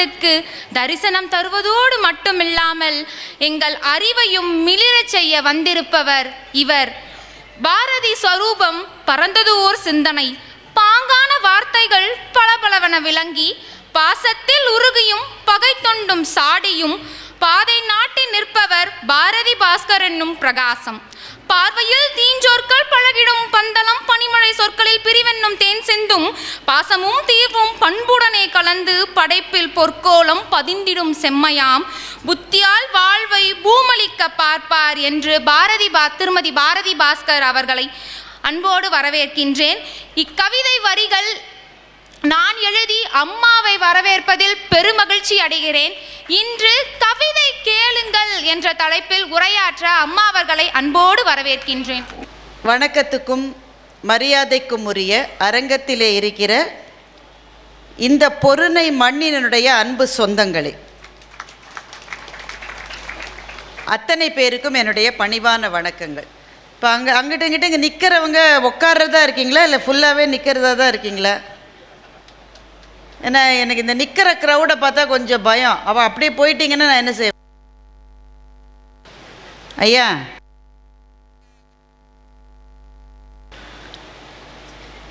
எங்களுக்கு தரிசனம் தருவதோடு மட்டுமில்லாமல் எங்கள் அறிவையும் மிளிரச் செய்ய வந்திருப்பவர் இவர். பாரதி ஸ்வரூபம் பரந்ததோர் சிந்தனை, பாங்கான வார்த்தைகள் பளபளவென விளங்கி, பாசத்தில் உருகியும் பகை தொண்டும் சாடியும் பாதை நாட்டி நிற்பவர் பாரதி பாஸ்கர் என்னும் பிரகாசம். பார்வையில் தீஞ்சோர்கள் பழகிடும் பந்தளம், பனிமழை சொற்களில் பிரிவென்னும் தேன் சிந்தும், பாசமும் தீர்வும் பண்புடனே கலந்து படைப்பில் பொற்கோலம் பதிந்திடும் செம்மையாம், புத்தியால் வாழ்வை பூமளிக்க பார்ப்பார் என்று திருமதி பாரதி பாஸ்கர் அவர்களை அன்போடு வரவேற்கின்றேன். இக்கவிதை வரிகள் நான் எழுதி அம்மாவை வரவேற்பதில் பெருமகிழ்ச்சி அடைகிறேன். இன்று கவிதை கேளுங்கள் என்ற தலைப்பில் உரையாற்ற அம்மா அவர்களை அன்போடு வரவேற்கின்றேன். வணக்கத்துக்கும் மரியாதைக்கும் உரிய அரங்கத்திலே இருக்கிற இந்த பொருணை மண்ணினுடைய அன்பு சொந்தங்களே, அத்தனை பேருக்கும் என்னுடைய பணிவான வணக்கங்கள். இப்போ அங்கிட்ட இங்கே நிற்கிறவங்க உட்கார்றதா இருக்கீங்களா, இல்லை ஃபுல்லாகவே நிற்கிறதா தான் இருக்கீங்களா? ஏன்னா எனக்கு இந்த நிற்கிற க்ரௌடை பார்த்தா கொஞ்சம் பயம். அவள் அப்படியே போயிட்டீங்கன்னா நான் என்ன செய்வேன்? ஐயா,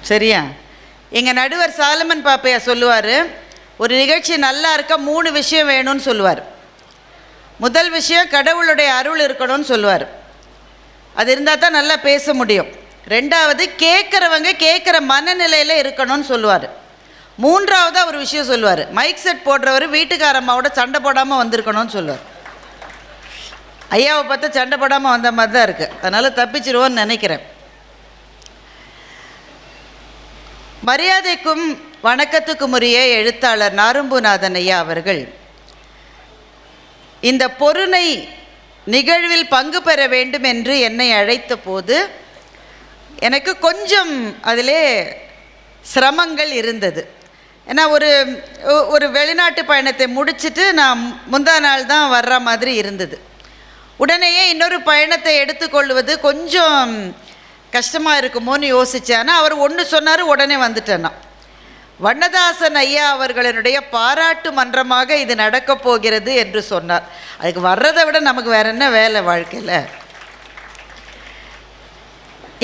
சரியா? எங்கள் நடுவர் சாலமன் பாப்பையா சொல்லுவார், ஒரு நிகழ்ச்சி நல்லா இருக்க 3 விஷயம் வேணும்னு சொல்லுவார். முதல் விஷயம் கடவுளுடைய அருள் இருக்கணும்னு சொல்லுவார். அது இருந்தால் தான் நல்லா பேச முடியும். 2வது கேட்குறவங்க கேட்குற மனநிலையில் இருக்கணும்னு சொல்லுவார். 3வது ஒரு விஷயம் சொல்லுவார், மைக் செட் போடுறவர் வீட்டுக்காரம்மாவோட சண்டை போடாமல் வந்திருக்கணும்னு சொல்லுவார். ஐயாவை பார்த்தா சண்டை போடாமல் வந்த மாதிரி தான் இருக்குது. அதனால் தப்பிச்சிருவோன்னு நினைக்கிறேன். மரியாதைக்கும் வணக்கத்துக்கும் உரிய எழுத்தாளர் நாரும்புநாதன் ஐயா அவர்கள் இந்த பொருணை நிகழ்வில் பங்கு பெற வேண்டும் என்று என்னை அழைத்த போது எனக்கு கொஞ்சம் அதிலே சிரமங்கள் இருந்தது. ஏன்னா ஒரு வெளிநாட்டு பயணத்தை முடிச்சுட்டு நான் முந்தா நாள் தான் வர்ற மாதிரி இருந்தது. உடனேயே இன்னொரு பயணத்தை எடுத்துக்கொள்வது கொஞ்சம் கஷ்டமாக இருக்குமோன்னு யோசித்தேன். ஆனால் அவர் ஒன்று சொன்னார், உடனே வந்துட்டேன்னா. வண்ணதாசன் ஐயா அவர்களினுடைய பாராட்டு மன்றமாக இது நடக்கப் போகிறது என்று சொன்னார். அதுக்கு வர்றதை விட நமக்கு வேற என்ன வேலை வாழ்க்கையில்?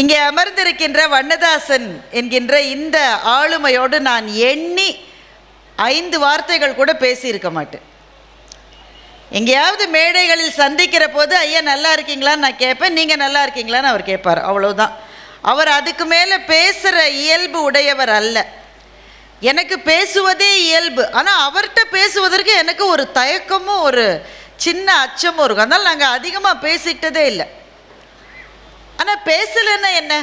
இங்கே அமர்ந்திருக்கின்ற வண்ணதாசன் என்கின்ற இந்த ஆளுமையோடு நான் எண்ணி 5 வார்த்தைகள் கூட பேசியிருக்க மாட்டேன். எங்கேயாவது மேடைகளில் சந்திக்கிற போது ஐயா நல்லா இருக்கீங்களான்னு நான் கேட்பேன், நீங்கள் நல்லா இருக்கீங்களான்னு அவர் கேட்பார், அவ்வளோதான். அவர் அதுக்கு மேலே பேசுகிற இயல்பு உடையவர் அல்ல. எனக்கு பேசுவதே இயல்பு. ஆனால் அவர்கிட்ட பேசுவதற்கு எனக்கு ஒரு தயக்கமும் ஒரு சின்ன அச்சமும் இருக்கும். அதனால் நாங்கள் அதிகமாக பேசிக்கிட்டதே இல்லை. ஆனால் பேசலைன்னா என்ன?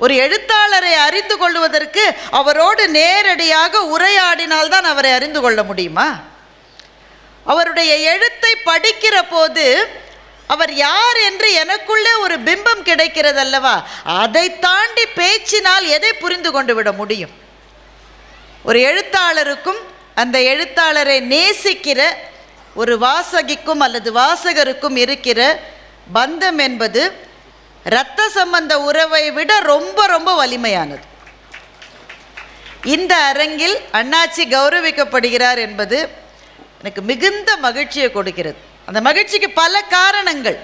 ஒரு எழுத்தாளரை அறிந்து கொள்வதற்கு அவரோடு நேரடியாக உரையாடினால்தான் அவரை அறிந்து கொள்ள முடியுமா? அவருடைய எழுத்தை படிக்கிற போது அவர் யார் என்று எனக்குள்ளே ஒரு பிம்பம் கிடைக்கிறது அல்லவா? அதை தாண்டி பேச்சினால் எதை புரிந்து கொண்டு விட முடியும்? ஒரு எழுத்தாளருக்கும் அந்த எழுத்தாளரை நேசிக்கிற ஒரு வாசகிக்கும் அல்லது வாசகருக்கும் இருக்கிற பந்தம் என்பது இரத்த சம்பந்த உறவை விட ரொம்ப ரொம்ப வலிமையானது. இந்த அரங்கில் அண்ணாச்சி கௌரவிக்கப்படுகிறார் என்பது எனக்கு மிகுந்த மகிழ்ச்சியை கொடுக்கிறது. அந்த மகிழ்ச்சிக்கு பல காரணங்கள்.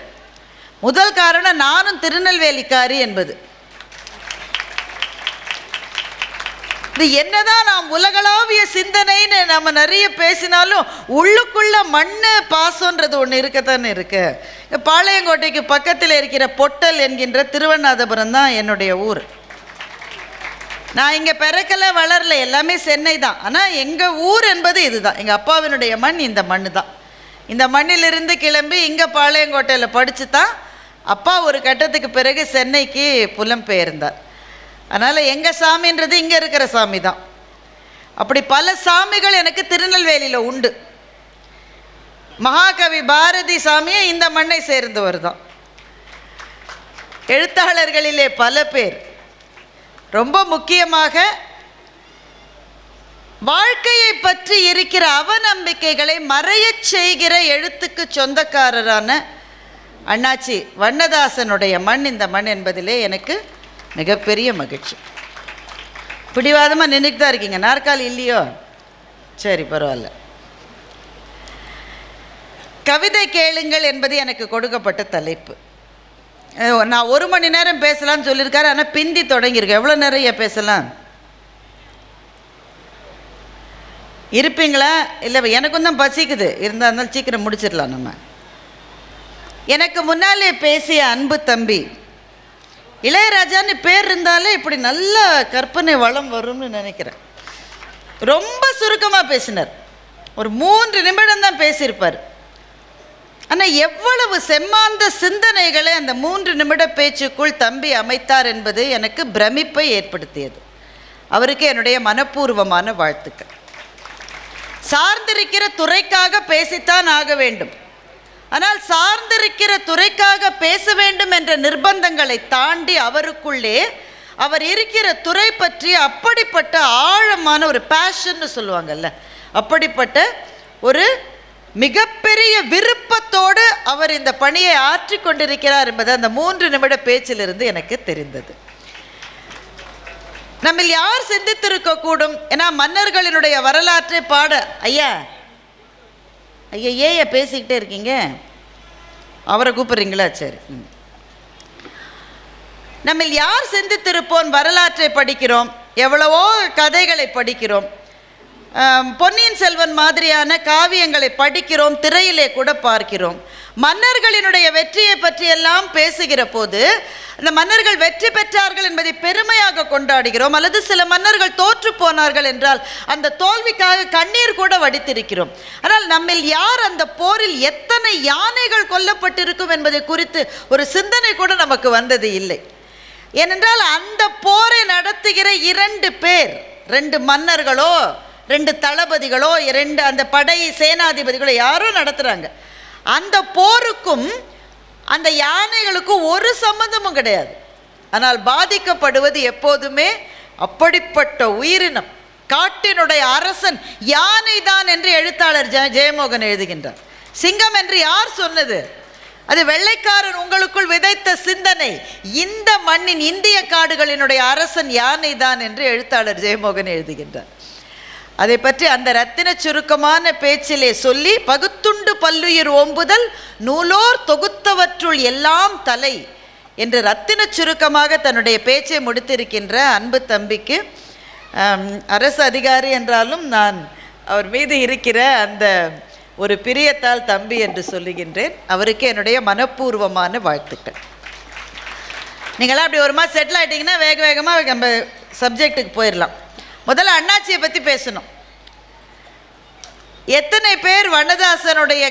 முதல் காரணம், நானும் திருநெல்வேலிக்காரி என்பது. இது என்னதான் நாம் உலகளாவிய சிந்தனைன்னு நம்ம நிறைய பேசினாலும் உள்ளுக்குள்ள மண்ணு பாசம்ன்றது ஒன்று இருக்கத்தானே இருக்கு. பாளையங்கோட்டைக்கு பக்கத்தில் இருக்கிற பொட்டல் என்கின்ற திருவண்ணாதபுரம் தான் என்னுடைய ஊர். நான் இங்கே பிறக்கல வளரல, எல்லாமே சென்னை தான். ஆனால் எங்கள் ஊர் என்பது இதுதான். எங்கள் அப்பாவினுடைய மண் இந்த மண் தான். இந்த மண்ணிலிருந்து கிளம்பி இங்கே பாளையங்கோட்டையில் படித்து தான் அப்பா ஒரு கட்டத்துக்கு பிறகு சென்னைக்கு புலம்பெயர்ந்தார். அதனால் எங்கள் சாமின்றது இங்கே இருக்கிற சாமி தான். அப்படி பல சாமிகள் எனக்கு திருநெல்வேலியில் உண்டு. மகாகவி பாரதி சாமியை இந்த மண்ணை சேர்ந்தவர் தான். எழுத்தாளர்களிலே பல பேர், ரொம்ப முக்கியமாக வாழ்க்கையை பற்றி இருக்கிற அவநம்பிக்கைகளை மறையச் செய்கிற எழுத்துக்கு சொந்தக்காரரான அண்ணாச்சி வண்ணதாசனுடைய மண் இந்த மண் என்பதிலே எனக்கு மிகப்பெரிய மகிழ்ச்சி. பிடிவாதமாக நின்றுட்டு தான் இருக்கீங்க, நாற்காலி இல்லையோ? சரி, பரவாயில்ல. கவிதை கேளுங்கள் என்பது எனக்கு கொடுக்கப்பட்ட தலைப்பு. நான் 1 மணி நேரம் பேசலாம்னு சொல்லியிருக்காரு, ஆனால் பிந்தி தொடங்கியிருக்கேன். எவ்வளோ நிறைய பேசலாம் இருப்பீங்களா? இல்லை, எனக்கும் தான் பசிக்குது, இருந்தாலும் சீக்கிரம் முடிச்சிடலாம். நம்ம எனக்கு முன்னாலே பேசிய அன்பு தம்பி இளையராஜான்னு பேர் இருந்தாலே இப்படி நல்ல கற்பனை வளம் வரும்னு நினைக்கிறேன். ரொம்ப சுருக்கமாக பேசினார், ஒரு 3 நிமிடம் தான் பேசியிருப்பார். ஆனால் எவ்வளவு செம்மாந்த சிந்தனைகளை அந்த 3 நிமிட பேச்சுக்குள் தம்பி அமைத்தார் என்பது எனக்கு பிரமிப்பை ஏற்படுத்தியது. அவருக்கு என்னுடைய மனப்பூர்வமான வாழ்த்துக்கள். சார்ந்திருக்கிற துறைக்காக பேசித்தான் ஆக வேண்டும். ஆனால் சார்ந்திருக்கிற துறைக்காக பேச வேண்டும் என்ற நிர்பந்தங்களை தாண்டி அவருக்குள்ளே அவர் இருக்கிற துறை பற்றி அப்படிப்பட்ட ஆழமான ஒரு பேஷன்னு சொல்லுவாங்கல்ல, அப்படிப்பட்ட ஒரு மிகப்பெரிய விருப்பத்தோடு அவர் இந்த பணியை ஆற்றி கொண்டிருக்கிறார் என்பது அந்த 3 நிமிட பேச்சிலிருந்து எனக்கு தெரிந்தது. நம்ம யார் சிந்தித்திருக்க கூடும்? ஏன்னா மன்னர்களினுடைய வரலாற்றை பாட ஐயா ஏன் பேசிக்கிட்டே இருக்கீங்க? அவரை கூப்பிடுறீங்களா? சரி. நம்ம யார் சிந்தித்திருப்போம்? வரலாற்றை படிக்கிறோம், எவ்வளவோ கதைகளை படிக்கிறோம், பொன்னியின் செல்வன் மாதிரியான காவியங்களை படிக்கிறோம், திரையிலே கூட பார்க்கிறோம். மன்னர்களினுடைய வெற்றியை பற்றியெல்லாம் பேசுகிற போது அந்த மன்னர்கள் வெற்றி பெற்றார்கள் என்பதை பெருமையாக கொண்டாடுகிறோம். அல்லது சில மன்னர்கள் தோற்று போனார்கள் என்றால் அந்த தோல்விக்காக கண்ணீர் கூட வடித்திருக்கிறோம். ஆனால் நம்மில் யார் அந்த போரில் எத்தனை யானைகள் கொல்லப்பட்டிருக்கும் என்பதை குறித்து ஒரு சிந்தனை கூட நமக்கு வந்தது இல்லை. ஏனென்றால் அந்த போரை நடத்துகிற 2 பேர், 2 மன்னர்களோ 2 தளபதிகளோ 2 அந்த படை சேனாதிபதிகளோ யாரோ நடத்துகிறாங்க. அந்த போருக்கும் அந்த யானைகளுக்கும் ஒரு சம்பந்தமும் கிடையாது. ஆனால் பாதிக்கப்படுவது எப்போதுமே அப்படிப்பட்ட உயிரினம். காட்டினுடைய அரசன் யானை தான் என்று எழுத்தாளர் ஜெயமோகன் எழுதுகின்றார். சிங்கம் என்று யார் சொன்னது? அது வெள்ளைக்காரன் உங்களுக்குள் விதைத்த சிந்தனை. இந்த மண்ணின் இந்திய காடுகளினுடைய அரசன் யானை தான் என்று எழுத்தாளர் ஜெயமோகன் எழுதுகின்றார். அதை பற்றி அந்த ரத்தின சுருக்கமான பேச்சிலே சொல்லி, பகுத்துண்டு பல்லுயிர் ஓம்புதல் நூலோர் தொகுத்தவற்றுள் எல்லாம் தலை என்று ரத்தின சுருக்கமாக தன்னுடைய பேச்சை முடித்திருக்கின்ற அன்பு தம்பிக்கு, அரசு அதிகாரி என்றாலும் நான் அவர் மீது இருக்கிற அந்த ஒரு பிரியத்தால் தம்பி என்று சொல்லுகின்றேன். அவருக்கு என்னுடைய மனப்பூர்வமான வாழ்த்துக்கள். நீங்களாம் அப்படி ஒரு மாதிரி செட்டில் ஆகிட்டிங்கன்னா வேக வேகமாக நம்ம சப்ஜெக்டுக்கு போயிடலாம். முதல்ல அண்ணாச்சியை பற்றி பேசணும். எத்தனை பேர் வண்ணதாசனுடைய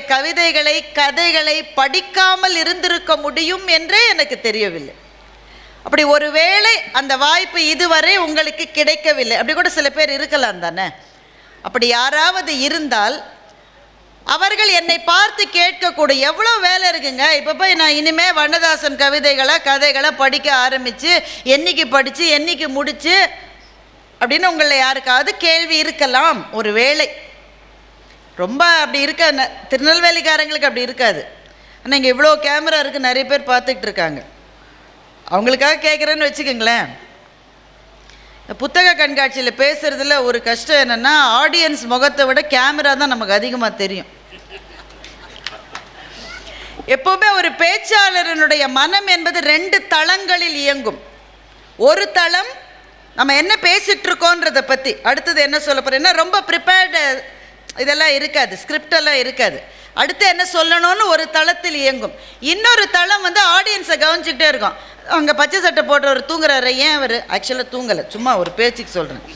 கதைகளை படிக்காமல் இருந்திருக்க முடியும் என்றே எனக்கு தெரியவில்லை. அப்படி ஒருவேளை அந்த வாய்ப்பு இதுவரை உங்களுக்கு கிடைக்கவில்லை, அப்படி கூட சில பேர் இருக்கலாம் தானே. அப்படி யாராவது இருந்தால் அவர்கள் என்னை பார்த்து கேட்கக்கூடும், எவ்வளோ வேலை இருக்குங்க, இப்போ போய் நான் இனிமேல் வண்ணதாசன் கதைகளை படிக்க ஆரம்பித்து என்னைக்கு படித்து என்னைக்கு முடித்து அப்படின்னு உங்களில் யாருக்காவது கேள்வி இருக்கலாம். ஒரு வேளை ரொம்ப அப்படி இருக்க, திருநெல்வேலிக்காரங்களுக்கு அப்படி இருக்காது. ஆனால் இங்கே இவ்வளோ கேமரா இருக்குது, நிறைய பேர் பார்த்துக்கிட்டு இருக்காங்க. அவங்களுக்காக கேட்குறேன்னு வச்சுக்கோங்களேன். புத்தக கண்காட்சியில் பேசுகிறதுல ஒரு கஷ்டம் என்னென்னா, ஆடியன்ஸ் முகத்தை விட கேமரா தான் நமக்கு அதிகமாக தெரியும். எப்போவுமே ஒரு பேச்சாளரினுடைய மனம் என்பது 2 தளங்களில் இயங்கும். ஒரு தளம் நம்ம என்ன பேசிகிட்டு இருக்கோன்றதை பற்றி, அடுத்தது என்ன சொல்ல போகிறேன்னா ரொம்ப ப்ரிப்பேர்டு இதெல்லாம் இருக்காது, ஸ்கிரிப்டெல்லாம் இருக்காது. அடுத்து என்ன சொல்லணும்னு ஒரு தளத்தில் இயங்கும். இன்னொரு தளம் ஆடியன்ஸை கவனிச்சுக்கிட்டே இருக்கும். அங்கே பச்சை சட்டை போடுற ஒரு தூங்குறாரு, ஏன் அவர் ஆக்சுவலாக தூங்கலை, சும்மா ஒரு பேச்சுக்கு சொல்கிறேன்,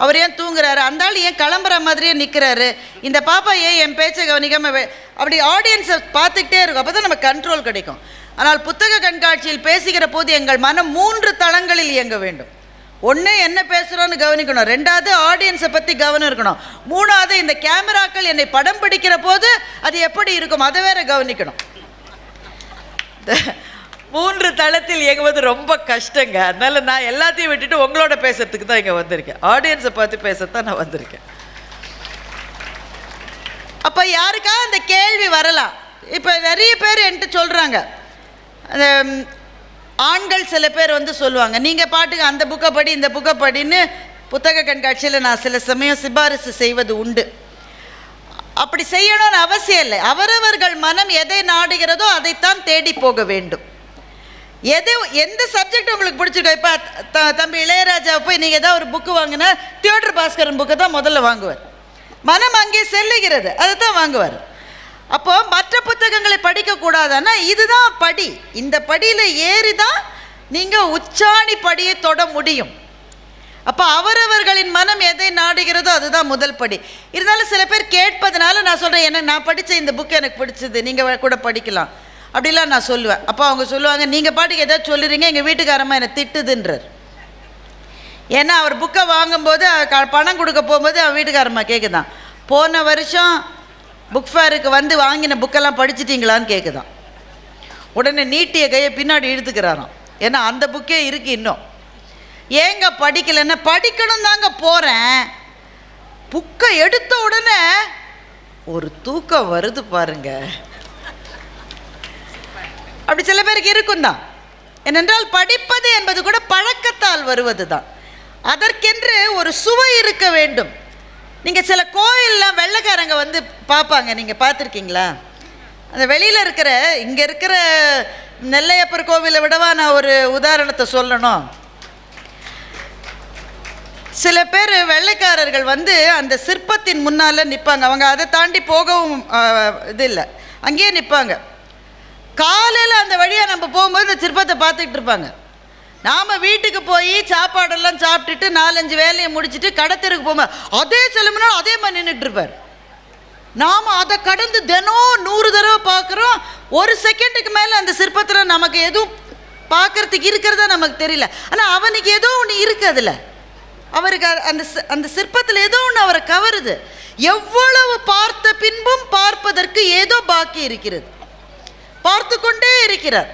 அவர் ஏன் தூங்குறாரு, அந்த ஆள் ஏன் கிளம்புற மாதிரியே நிற்கிறாரு, இந்த பாப்பா ஏன் என் பேச்சை கவனிக்காமல், அப்படி ஆடியன்ஸை பார்த்துக்கிட்டே இருக்கும். அப்போ தான் நம்ம கண்ட்ரோல் கிடைக்கும். ஆனால் புத்தக கண்காட்சியில் பேசுகிற போது எங்கள் மனம் 3 தளங்களில் இயங்க வேண்டும். ஒன்று என்ன பேசுகிறோன்னு கவனிக்கணும், 2வது ஆடியன்ஸை பற்றி கவனம் இருக்கணும், 3வது இந்த கேமராக்கள் என்னை படம் பிடிக்கிற போது அது எப்படி இருக்கும் அதை வேற கவனிக்கணும். 3 தளத்தில் இயங்குவது ரொம்ப கஷ்டங்க. அதனால நான் எல்லாத்தையும் விட்டுட்டு உங்களோட பேசுறதுக்கு தான் இங்கே வந்திருக்கேன், ஆடியன்ஸை பார்த்து பேசத்தான் நான் வந்திருக்கேன். அப்போ யாருக்கா அந்த கேள்வி வரலாம். இப்போ நிறைய பேர் என்கிட்ட சொல்கிறாங்க, அந்த ஆண்கள் சில பேர் சொல்லுவாங்க, நீங்கள் பாட்டுக்கு அந்த புக்கை படி இந்த புக்கை படின்னு புத்தக கண்காட்சியில் நான் சில சமயம் சிபாரிசு செய்வது உண்டு. அப்படி செய்யணும்னு அவசியம் இல்லை. அவரவர்கள் மனம் எதை நாடுகிறதோ அதைத்தான் தேடி போக வேண்டும். எந்த சப்ஜெக்ட் உங்களுக்கு பிடிச்சிருக்கோ, இப்போ தம்பி இளையராஜாவை போய் நீங்கள் ஏதாவது ஒரு புக்கு வாங்கினா தியோடர் பாஸ்கரன் புக்கை தான் முதல்ல வாங்குவார். மனம் அங்கே செல்லுகிறது, அதை தான் வாங்குவார். அப்போது மற்ற புத்தகங்களை படிக்கக்கூடாதுன்னா இதுதான் படி. இந்த படியில் ஏறி தான் நீங்கள் உச்சாணி படியை தொட முடியும். அப்போ அவரவர்களின் மனம் எதை நாடுகிறதோ அதுதான் முதல் படி. இருந்தாலும் சில பேர் கேட்பதனால நான் சொல்கிறேன், நான் படித்த இந்த புக்கு எனக்கு பிடிச்சது, நீங்கள் கூட படிக்கலாம் அப்படிலாம் நான் சொல்லுவேன். அப்போ அவங்க சொல்லுவாங்க, நீங்கள் பாட்டுக்கு ஏதாவது சொல்லுறீங்க, எங்கள் வீட்டுக்காரம்மா என்னை திட்டுதுன்றார். ஏன்னா அவர் புக்கை வாங்கும்போது பணம் கொடுக்க போகும்போது அவன் வீட்டுக்காரம்மா கேட்குதான், போன வருஷம் புக் ஃபேருக்கு வந்து வாங்கின புக்கெல்லாம் படிச்சிட்டிங்களான்னு கேட்குதான். உடனே நீட்டிய கையை பின்னாடி இழுத்துக்கிறாராம். ஏன்னா அந்த புக்கே இருக்குது இன்னும். ஏங்க படிக்கலைன்னா, படிக்கணும் தாங்க போகிறேன், புக்கை எடுத்த உடனே ஒரு தூக்கம் வருது பாருங்க. அப்படி சில பேருக்கு இருக்கும் தான். ஏனென்றால் படிப்பது என்பது கூட பழக்கத்தால் வருவது தான். அதற்கென்று ஒரு சுவை இருக்க வேண்டும். நீங்கள் சில கோயிலெலாம் வெள்ளைக்காரங்க வந்து பார்ப்பாங்க, நீங்கள் பார்த்துருக்கீங்களா? அந்த வெளியில் இருக்கிற, இங்கே இருக்கிற நெல்லையப்பர் கோவிலை விடவா நான் ஒரு உதாரணத்தை சொல்லணும். சில பேர் வெள்ளைக்காரர்கள் வந்து அந்த சிற்பத்தின் முன்னால் நிற்பாங்க. அவங்க அதை தாண்டி போகவும் இது இல்லை, அங்கேயே நிற்பாங்க. காலையில் அந்த வழியாக நம்ம போகும்போது இந்த சிற்பத்தை பார்த்துக்கிட்டு இருப்பாங்க. நாம் வீட்டுக்கு போய் சாப்பாடெல்லாம் சாப்பிட்டுட்டு 4-5 வேலையை முடிச்சுட்டு கடத்தெருக்கு போகும்போது அதே சிலம்புனாலும் அதே மாதிரி நின்றுட்டு இருப்பார். நாம் அதை கடந்து தினம் 100 தடவை பார்க்குறோம். ஒரு செகண்டுக்கு மேலே அந்த சிற்பத்தில் நமக்கு எதுவும் பார்க்குறதுக்கு இருக்கிறதா நமக்கு தெரியல. ஆனால் அவனுக்கு ஏதோ ஒன்று இருக்குது, அதில் அவருக்கு அந்த சிற்பத்தில் ஏதோ ஒன்று அவரை கவருது. எவ்வளவு பார்த்த பின்பும் பார்ப்பதற்கு ஏதோ பாக்கி இருக்கிறது, பார்த்து கொண்டே இருக்கிறார்.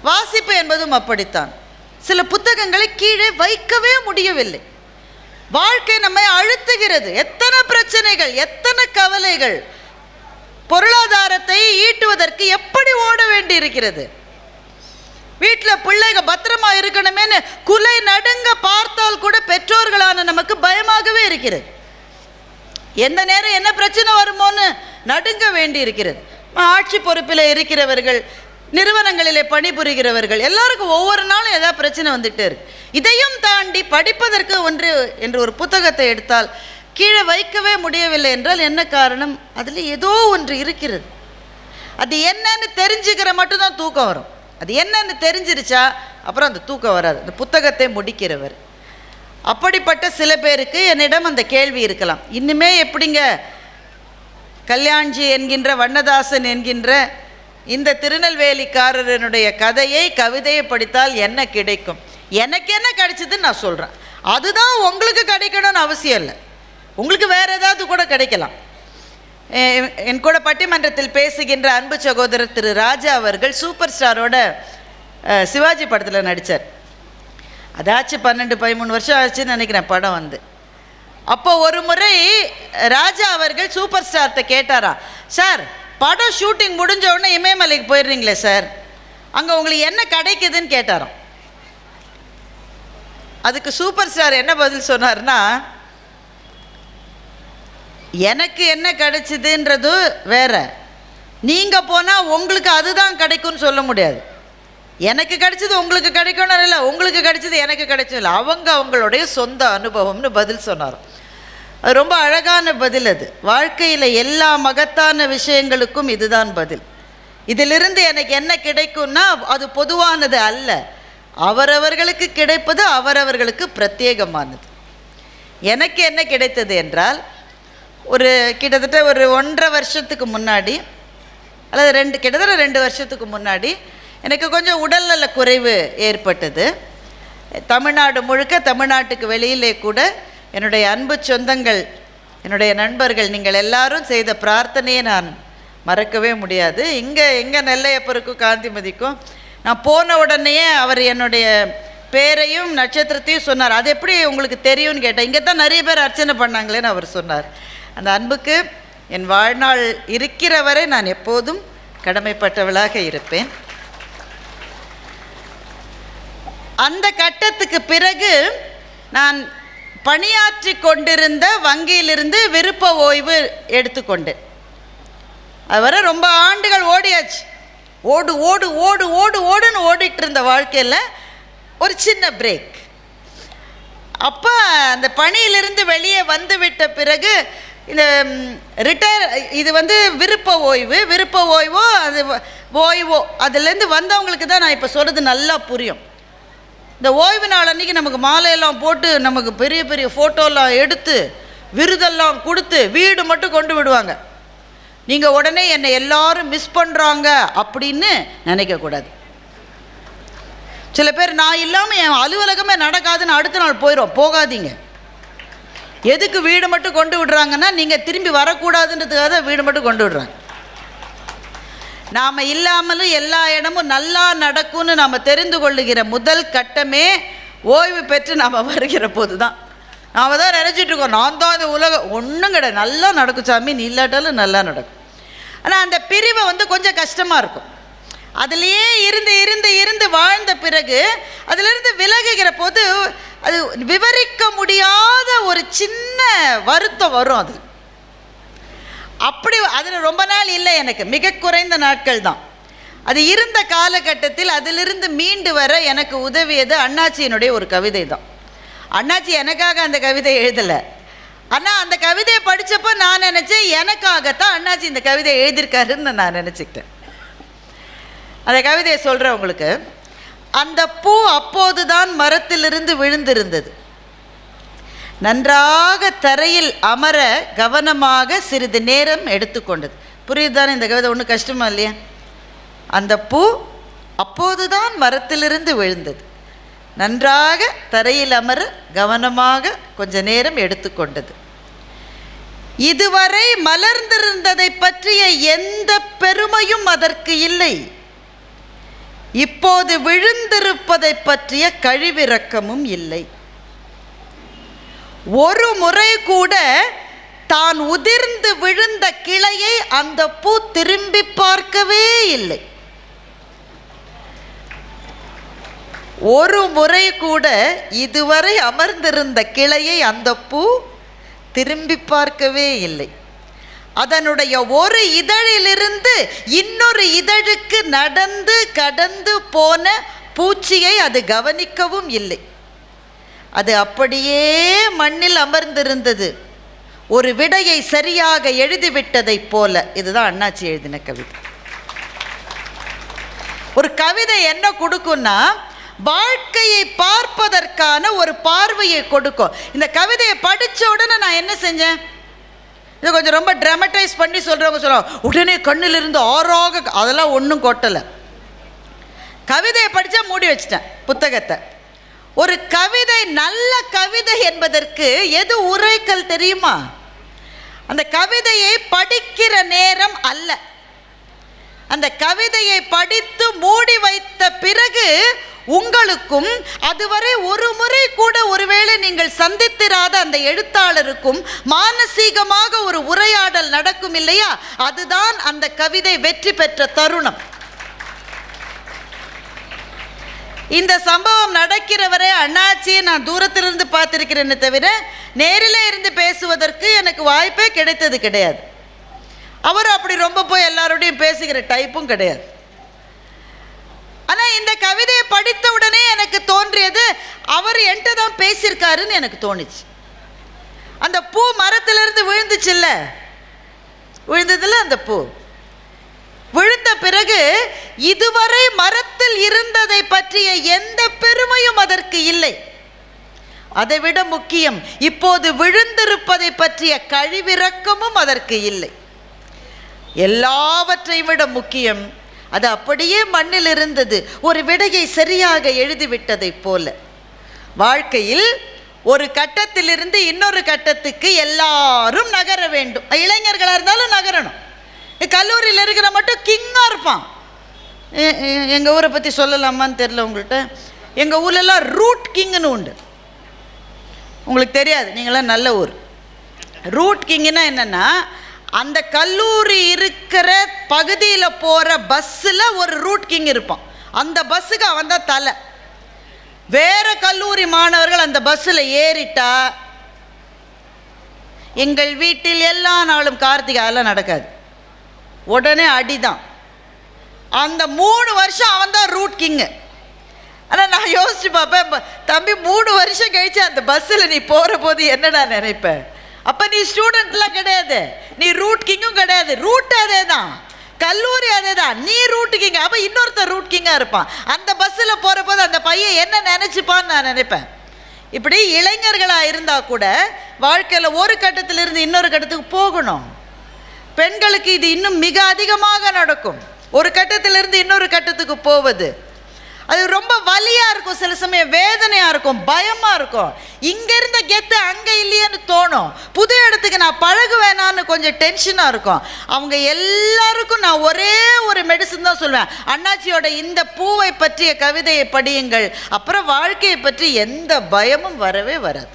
வாசிப்பு என்பதும் அப்படித்தான். சில புத்தகங்களை கீழே வைக்கவே முடியவில்லை. வாழ்க்கை நம்மை அழுத்துகிறது. எத்தனை பிரச்சனைகள், எத்தனை கவலைகள். பொருளாதாரத்தை ஈட்டுவதற்கு எப்படி ஓட வேண்டி இருக்கிறது. வீட்டில் பிள்ளைகள் பத்திரமா இருக்கணுமேனு குலை நடுங்க பார்த்தால் கூட பெற்றோர்களான நமக்கு பயமாகவே இருக்கிறது. எந்த நேரம் என்ன பிரச்சனை வருமோன்னு நடுங்க வேண்டி இருக்கிறது. ஆட்சி பொறுப்பில் இருக்கிறவர்கள், நிறுவனங்களிலே பணிபுரிகிறவர்கள், எல்லாருக்கும் ஒவ்வொரு நாளும் ஏதாவது பிரச்சனை வந்துகிட்டே இருக்கு. இதையும் தாண்டி படிப்பதற்கு ஒன்று என்று ஒரு புத்தகத்தை எடுத்தால் கீழே வைக்கவே முடியவில்லை என்றால் என்ன காரணம்? அதில் ஏதோ ஒன்று இருக்கிறது. அது என்னன்னு தெரிஞ்சுக்கிற மட்டும்தான் தூக்கம் வரும். அது என்னன்னு தெரிஞ்சிருச்சா அப்புறம் அந்த தூக்கம் வராது. அந்த புத்தகத்தை முடிக்கிறவர். அப்படிப்பட்ட சில பேருக்கு என்னிடம் அந்த கேள்வி இருக்கலாம், இன்னுமே எப்படிங்க கல்யாண்ஜி என்கின்ற வண்ணதாசன் என்கின்ற இந்த திருநெல்வேலிக்காரனுடைய கதையை, கவிதையை படித்தால் என்ன கிடைக்கும்? எனக்கு என்ன கிடைச்சதுன்னு நான் சொல்கிறேன். அதுதான் உங்களுக்கு கிடைக்கணும்னு அவசியம் இல்லை. உங்களுக்கு வேறு ஏதாவது கூட கிடைக்கலாம். என் கூட பட்டிமன்றத்தில் பேசுகின்ற அன்பு சகோதரர் திரு ராஜா அவர்கள் சூப்பர் ஸ்டாரோட சிவாஜி படத்தில் நடித்தார். அதாச்சு 12-13 வருஷம் ஆச்சுன்னு நினைக்கிறேன் படம் வந்து. அப்போ ஒரு முறை ராஜா அவர்கள் சூப்பர் ஸ்டார்கிட்ட கேட்டாரா, சார் படம் ஷூட்டிங் முடிஞ்ச உடனே இமயமலைக்கு போயிடுறீங்களே சார், அங்கே உங்களுக்கு என்ன கிடைக்குதுன்னு கேட்டாராம். அதுக்கு சூப்பர் ஸ்டார் என்ன பதில் சொன்னார்னா, எனக்கு என்ன கிடைச்சிதுன்றது வேற, நீங்கள் போனால் உங்களுக்கு அதுதான் கிடைக்கும்னு சொல்ல முடியாது. எனக்கு கிடைச்சது உங்களுக்கு கிடைக்கணும் இல்லை, உங்களுக்கு கிடைச்சது எனக்கு கிடைச்சது இல்லை, அவங்களுடைய சொந்த அனுபவம்னு பதில் சொன்னார். அது ரொம்ப அழகான பதில். அது வாழ்க்கையில் எல்லா மகத்தான விஷயங்களுக்கும் இதுதான் பதில். இதிலிருந்து எனக்கு என்ன கிடைக்கும்னா அது பொதுவானது அல்ல, அவரவர்களுக்கு கிடைப்பது அவரவர்களுக்கு பிரத்யேகமானது. எனக்கு என்ன கிடைத்தது என்றால், ஒரு கிட்டத்தட்ட ஒரு 1.5 வருஷத்துக்கு முன்னாடி அல்லது கிட்டத்தட்ட 2 வருஷத்துக்கு முன்னாடி எனக்கு கொஞ்சம் உடல்நல குறைவு ஏற்பட்டது. தமிழ்நாடு முழுக்க, தமிழ்நாட்டுக்கு வெளியிலே கூட என்னுடைய அன்பு சொந்தங்கள், என்னுடைய நண்பர்கள், நீங்கள் எல்லாரும் செய்த பிரார்த்தனையை நான் மறக்கவே முடியாது. எங்கே நெல்லையப்பருக்கும் காந்திமதிக்கும் நான் போன உடனேயே அவர் என்னுடைய பேரையும் நட்சத்திரத்தையும் சொன்னார். அது எப்படி உங்களுக்கு தெரியும்னு கேட்டேன். இங்கே தான் நிறைய பேர் அர்ச்சனை பண்ணாங்களேன்னு அவர் சொன்னார். அந்த அன்புக்கு என் வாழ்நாள் இருக்கிற வரை நான் எப்போதும் கடமைப்பட்டவளாக இருப்பேன். அந்த கட்டத்துக்கு பிறகு நான் பணியாற்றி கொண்டிருந்த வங்கியிலிருந்து விருப்ப ஓய்வு எடுத்துக்கொண்டேன். அது வரை ரொம்ப ஆண்டுகள் ஓடியாச்சு. ஓடு ஓடு ஓடு ஓடு ஓடுன்னு ஓடிட்டு இருந்த வாழ்க்கையில் ஒரு சின்ன பிரேக். அப்போ அந்த பணியிலிருந்து வெளியே வந்து விட்ட பிறகு இந்த இது விருப்ப ஓய்வோ அது ஓய்வோ அதுலேருந்து வந்தவங்களுக்கு தான் நான் இப்போ சொல்கிறது நல்லா புரியும். இந்த ஓய்வு நாள் அன்றைக்கி நமக்கு மாலையெல்லாம் போட்டு நமக்கு பெரிய பெரிய ஃபோட்டோலாம் எடுத்து விருதெல்லாம் கொடுத்து வீடு மட்டும் கொண்டு விடுவாங்க. நீங்கள் உடனே என்னை எல்லாரும் மிஸ் பண்ணுறாங்க அப்படின்னு நினைக்கக்கூடாது. சில பேர் நான் இல்லாமல் என் அலுவலகமே நடக்காதுன்னு அடுத்த நாள் போகாதீங்க. எதுக்கு வீடு மட்டும் கொண்டு விடுறாங்கன்னா நீங்கள் திரும்பி வரக்கூடாதுன்றதுக்காக தான் வீடு மட்டும் கொண்டு விடுறாங்க. நாம் இல்லாமலும் எல்லா இடமும் நல்லா நடக்கும்னு நாம் தெரிந்து கொள்ளுகிற முதல் கட்டமே ஓய்வு பெற்று நாம் வருகிற போது தான். நாம் தான் நினச்சிட்ருக்கோம், நான் தான் இந்த உலகம் ஒன்றும் கிடையாது, நல்லா நடக்கும் சாமி, நீ இல்லாட்டாலும் நல்லா நடக்கும். ஆனால் அந்த பிரிவை கொஞ்சம் கஷ்டமாக இருக்கும். அதுலேயே இருந்து இருந்து இருந்து வாழ்ந்த பிறகு அதிலிருந்து விலகுகிற போது அது விவரிக்க முடியாத ஒரு சின்ன வருத்தம் வரும். அது அப்படி அதில் ரொம்ப நாள் இல்லை, எனக்கு மிக குறைந்த நாட்கள் தான். அது இருந்த காலகட்டத்தில் அதிலிருந்து மீண்டு வர எனக்கு உதவியது அண்ணாச்சியினுடைய ஒரு கவிதை தான். அண்ணாச்சி எனக்காக அந்த கவிதை எழுதலை, ஆனால் அந்த கவிதையை படித்தப்போ நான் நினச்சேன் எனக்காகத்தான் அண்ணாச்சி இந்த கவிதை எழுதியிருக்காருன்னு நான் நினச்சிக்கிட்டேன். அந்த கவிதையை சொல்கிறேன் உங்களுக்கு. அந்த பூ அப்போதுதான் மரத்திலிருந்து விழுந்திருந்தது. நன்றாக தரையில் அமர கவனமாக சிறிது நேரம் எடுத்துக்கொண்டது. புரியுதுதானே இந்த கவிதை? ஒன்றும் கஷ்டமா இல்லையா? அந்த பூ அப்போதுதான் மரத்திலிருந்து விழுந்தது, நன்றாக தரையில் அமர கவனமாக கொஞ்ச நேரம் எடுத்துக்கொண்டது. இதுவரை மலர்ந்திருந்ததை பற்றிய எந்த பெருமையும் அதற்கு இல்லை. இப்போது விழுந்திருப்பதை பற்றிய கழிவிரக்கமும் இல்லை. ஒரு முறை கூட தான் உதிர்ந்து விழுந்த கிளையை அந்த பூ திரும்பி பார்க்கவே இல்லை. ஒரு முறை கூட இதுவரை அமர்ந்திருந்த கிளையை அந்த பூ திரும்பி பார்க்கவே இல்லை. அதனுடைய ஒரு இதழிலிருந்து இன்னொரு இதழுக்கு நடந்து கடந்து போன பூச்சியை அது கவனிக்கவும் இல்லை. அது அப்படியே மண்ணில் அமர்ந்திருந்தது, ஒரு விடையை சரியாக எழுதிவிட்டதைப் போல. இதுதான் அண்ணாச்சி எழுதின கவிதை. ஒரு கவிதை என்ன கொடுக்கும்னா, வாழ்க்கையை பார்ப்பதற்கான ஒரு பார்வையை கொடுக்கும். இந்த கவிதையை படித்த உடனே நான் என்ன செஞ்சேன், இதை கொஞ்சம் ரொம்ப ட்ராமடைஸ் பண்ணி சொல்கிறவங்க சொல்லுவாங்க உடனே கண்ணிலிருந்து ஆறாக, அதெல்லாம் ஒன்றும் கொட்டலை. கவிதையை படித்தா மூடி வச்சிட்டேன் புத்தகத்தை. ஒரு கவிதை நல்ல கவிதை என்பதற்கு எது உரைக்கல் தெரியுமா? அந்த கவிதையை படிக்கிற நேரம் அல்ல, அந்த கவிதையை படித்து மூடி வைத்த பிறகு உங்களுக்கும் அதுவரை ஒரு முறை கூட ஒருவேளை நீங்கள் சந்தித்திராத அந்த எழுத்தாளருக்கும் மானசீகமாக ஒரு உரையாடல் நடக்கும் இல்லையா? அதுதான் அந்த கவிதை வெற்றி பெற்ற தருணம். இந்த சம்பவம் நடக்கிறவரை அண்ணாச்சியை நான் தூரத்திலிருந்து பார்த்திருக்கிறேன்னு தவிர நேரில் இருந்து பேசுவதற்கு எனக்கு வாய்ப்பே கிடைத்தது கிடையாது. அவர் அப்படி ரொம்ப போய் எல்லாரோடையும் பேசுகிற டைப்பும் கிடையாது. ஆனால் இந்த கவிதையை படித்த உடனே எனக்கு தோன்றியது, அவர் என்கிட்ட தான் பேசியிருக்காருன்னு எனக்கு தோணுச்சு. அந்த பூ மரத்திலிருந்து விழுந்துச்சுல்ல, விழுந்ததில்ல அந்த பூ விழுந்த பிறகு இதுவரை மரத்தில் இருந்ததை பற்றிய எந்த பெருமையும் அதற்கு இல்லை. அதைவிட முக்கியம், இப்போது விழுந்திருப்பதை பற்றிய கழிவிரக்கமும் அதற்கு இல்லை. எல்லாவற்றை விட முக்கியம், அது அப்படியே மண்ணில் இருந்தது, ஒரு விடையை சரியாக எழுதிவிட்டதைப் போல. வாழ்க்கையில் ஒரு கட்டத்திலிருந்து இன்னொரு கட்டத்துக்கு எல்லாரும் நகர வேண்டும். இளைஞர்களாக இருந்தாலும் நகரணும். கல்லூரியில் இருக்கிற மட்டும் கிங்காக இருப்பான். எங்கள் ஊரை பற்றி சொல்லலாமான்னு தெரில உங்கள்கிட்ட. எங்கள் ஊர்லெல்லாம் ரூட் கிங்குன்னு உண்டு, உங்களுக்கு தெரியாது, நீங்களாம் நல்ல ஊர். ரூட் கிங்குன்னா என்னென்னா, அந்த கல்லூரி இருக்கிற பகுதியில் போகிற பஸ்ஸில் ஒரு ரூட் கிங் இருப்பான். அந்த பஸ்ஸுக்கு அவன் தான் தலை. வேறு கல்லூரி மாணவர்கள் அந்த பஸ்ஸில் ஏறிட்டா எங்கள் வீட்டில் எல்லா நாளும் கார்த்திகை அதெல்லாம் நடக்காது, உடனே அடிதான். அந்த 3 வருஷம் அவன் தான் ரூட் கிங்கு. ஆனால் நான் யோசிச்சு பார்ப்பேன், தம்பி 3 வருஷம் கழிச்சு அந்த பஸ்ஸில் நீ போகிற போது என்னடா நினைப்பேன்? அப்போ நீ ஸ்டூடெண்ட்லாம் கிடையாது, நீ ரூட் கிங்கும் கிடையாது. ரூட் அதே தான், கல்லூரி அதே தான், நீ ரூட் கிங். அப்போ இன்னொருத்தர் ரூட் கிங்காக இருப்பான். அந்த பஸ்ஸில் போகிற போது அந்த பையன் என்ன நினச்சிப்பான்னு நான் நினைப்பேன். இப்படி இளைஞர்களாக இருந்தால் கூட வாழ்க்கையில் ஒரு கட்டத்திலிருந்து இன்னொரு கட்டத்துக்கு போகணும். பெண்களுக்கு இது இன்னும் மிக அதிகமாக நடக்கும். ஒரு கட்டத்திலிருந்து இன்னொரு கட்டத்துக்கு போவது அது ரொம்ப வலியாக இருக்கும், சில சமயம் வேதனையாக இருக்கும், பயமாக இருக்கும். இங்கே இருந்த கெத்து அங்கே இல்லையேன்னு தோணும். புது இடத்துக்கு நான் பழகுவேனான்னு கொஞ்சம் டென்ஷனாக இருக்கும். அவங்க எல்லாருக்கும் நான் ஒரே ஒரு மெடிசன் தான் சொல்லுவேன், அண்ணாச்சியோட இந்த பூவை பற்றிய கவிதையை படியுங்கள், அப்புறம் வாழ்க்கையை பற்றி எந்த பயமும் வரவே வராது.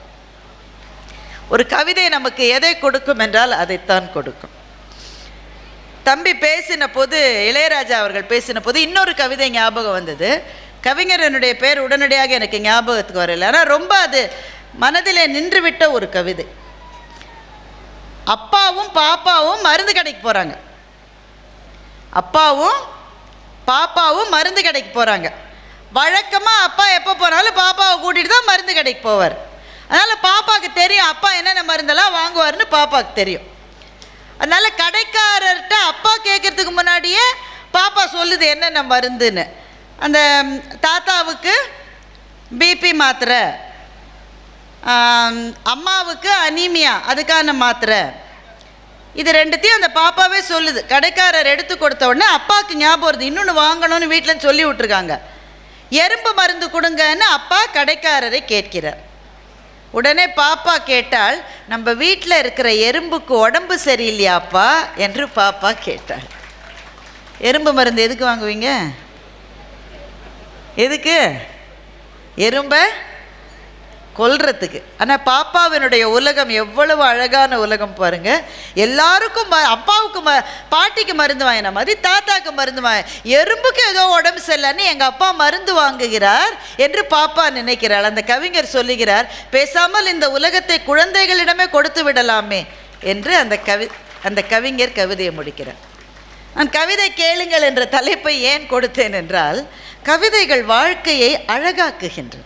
ஒரு கவிதை நமக்கு எதை கொடுக்கும் என்றால் அதைத்தான் கொடுக்கும். தம்பி பேசின போது, இளையராஜா அவர்கள் பேசின போது இன்னொரு கவிதை ஞாபகம் வந்தது. கவிஞரனுடைய பேர் உடனடியாக எனக்கு ஞாபகத்துக்கு வரல, ஆனால் ரொம்ப அது மனதிலே நின்றுவிட்ட ஒரு கவிதை. அப்பாவும் பாப்பாவும் மருந்து கடைக்கு போகிறாங்க. அப்பாவும் பாப்பாவும் மருந்து கடைக்கு போகிறாங்க. வழக்கமாக அப்பா எப்போ போனாலும் பாப்பாவை கூட்டிகிட்டு தான் மருந்து கடைக்கு போவார். அதனால் பாப்பாவுக்கு தெரியும் அப்பா என்னென்ன மருந்தெல்லாம் வாங்குவார்னு பாப்பாவுக்கு தெரியும். அதனால் கடைக்காரர்கிட்ட அப்பா கேட்குறதுக்கு முன்னாடியே பாப்பா சொல்லுது என்னென்ன மருந்துன்னு. அந்த தாத்தாவுக்கு பிபி மாத்திரை, அம்மாவுக்கு அனீமியா அதுக்கான மாத்திரை, இது ரெண்டுத்தையும் அந்த பாப்பாவே சொல்லுது. கடைக்காரர் எடுத்து கொடுத்த உடனே அப்பாவுக்கு ஞாபகம் வருது, இன்னொன்று வாங்கணும்னு வீட்டில் சொல்லி விட்ருக்காங்க. எறும்பு மருந்து கொடுங்கன்னு அப்பா கடைக்காரரை கேட்கிறார். உடனே பாப்பா கேட்டால், நம்ம வீட்டில் இருக்கிற எறும்புக்கு உடம்பு சரியில்லையாப்பா என்று பாப்பா கேட்டாள். எறும்பு மருந்து எதுக்கு வாங்குவீங்க? எதுக்கு? எறும்பை கொல்றதுக்கு. ஆனால் பாப்பாவினுடைய உலகம் எவ்வளவு அழகான உலகம் பாருங்கள். எல்லாருக்கும் அப்பாவுக்கு பாட்டிக்கு மருந்து வாங்கின மாதிரி தாத்தாவுக்கு மருந்து வாங்க, எறும்புக்கு ஏதோ உடம்பு சரியில்லைன்னு எங்கள் அப்பா மருந்து வாங்குகிறார் என்று பாப்பா நினைக்கிறாள். அந்த கவிஞர் சொல்லுகிறார், பேசாமல் இந்த உலகத்தை குழந்தைகளிடமே கொடுத்து விடலாமே என்று அந்த கவிஞர் கவிதையை முடிக்கிறார். நான் கவிதை கேளுங்கள் என்ற தலைப்பை ஏன் கொடுத்தேன் என்றால், கவிதைகள் வாழ்க்கையை அழகாக்குகின்றன.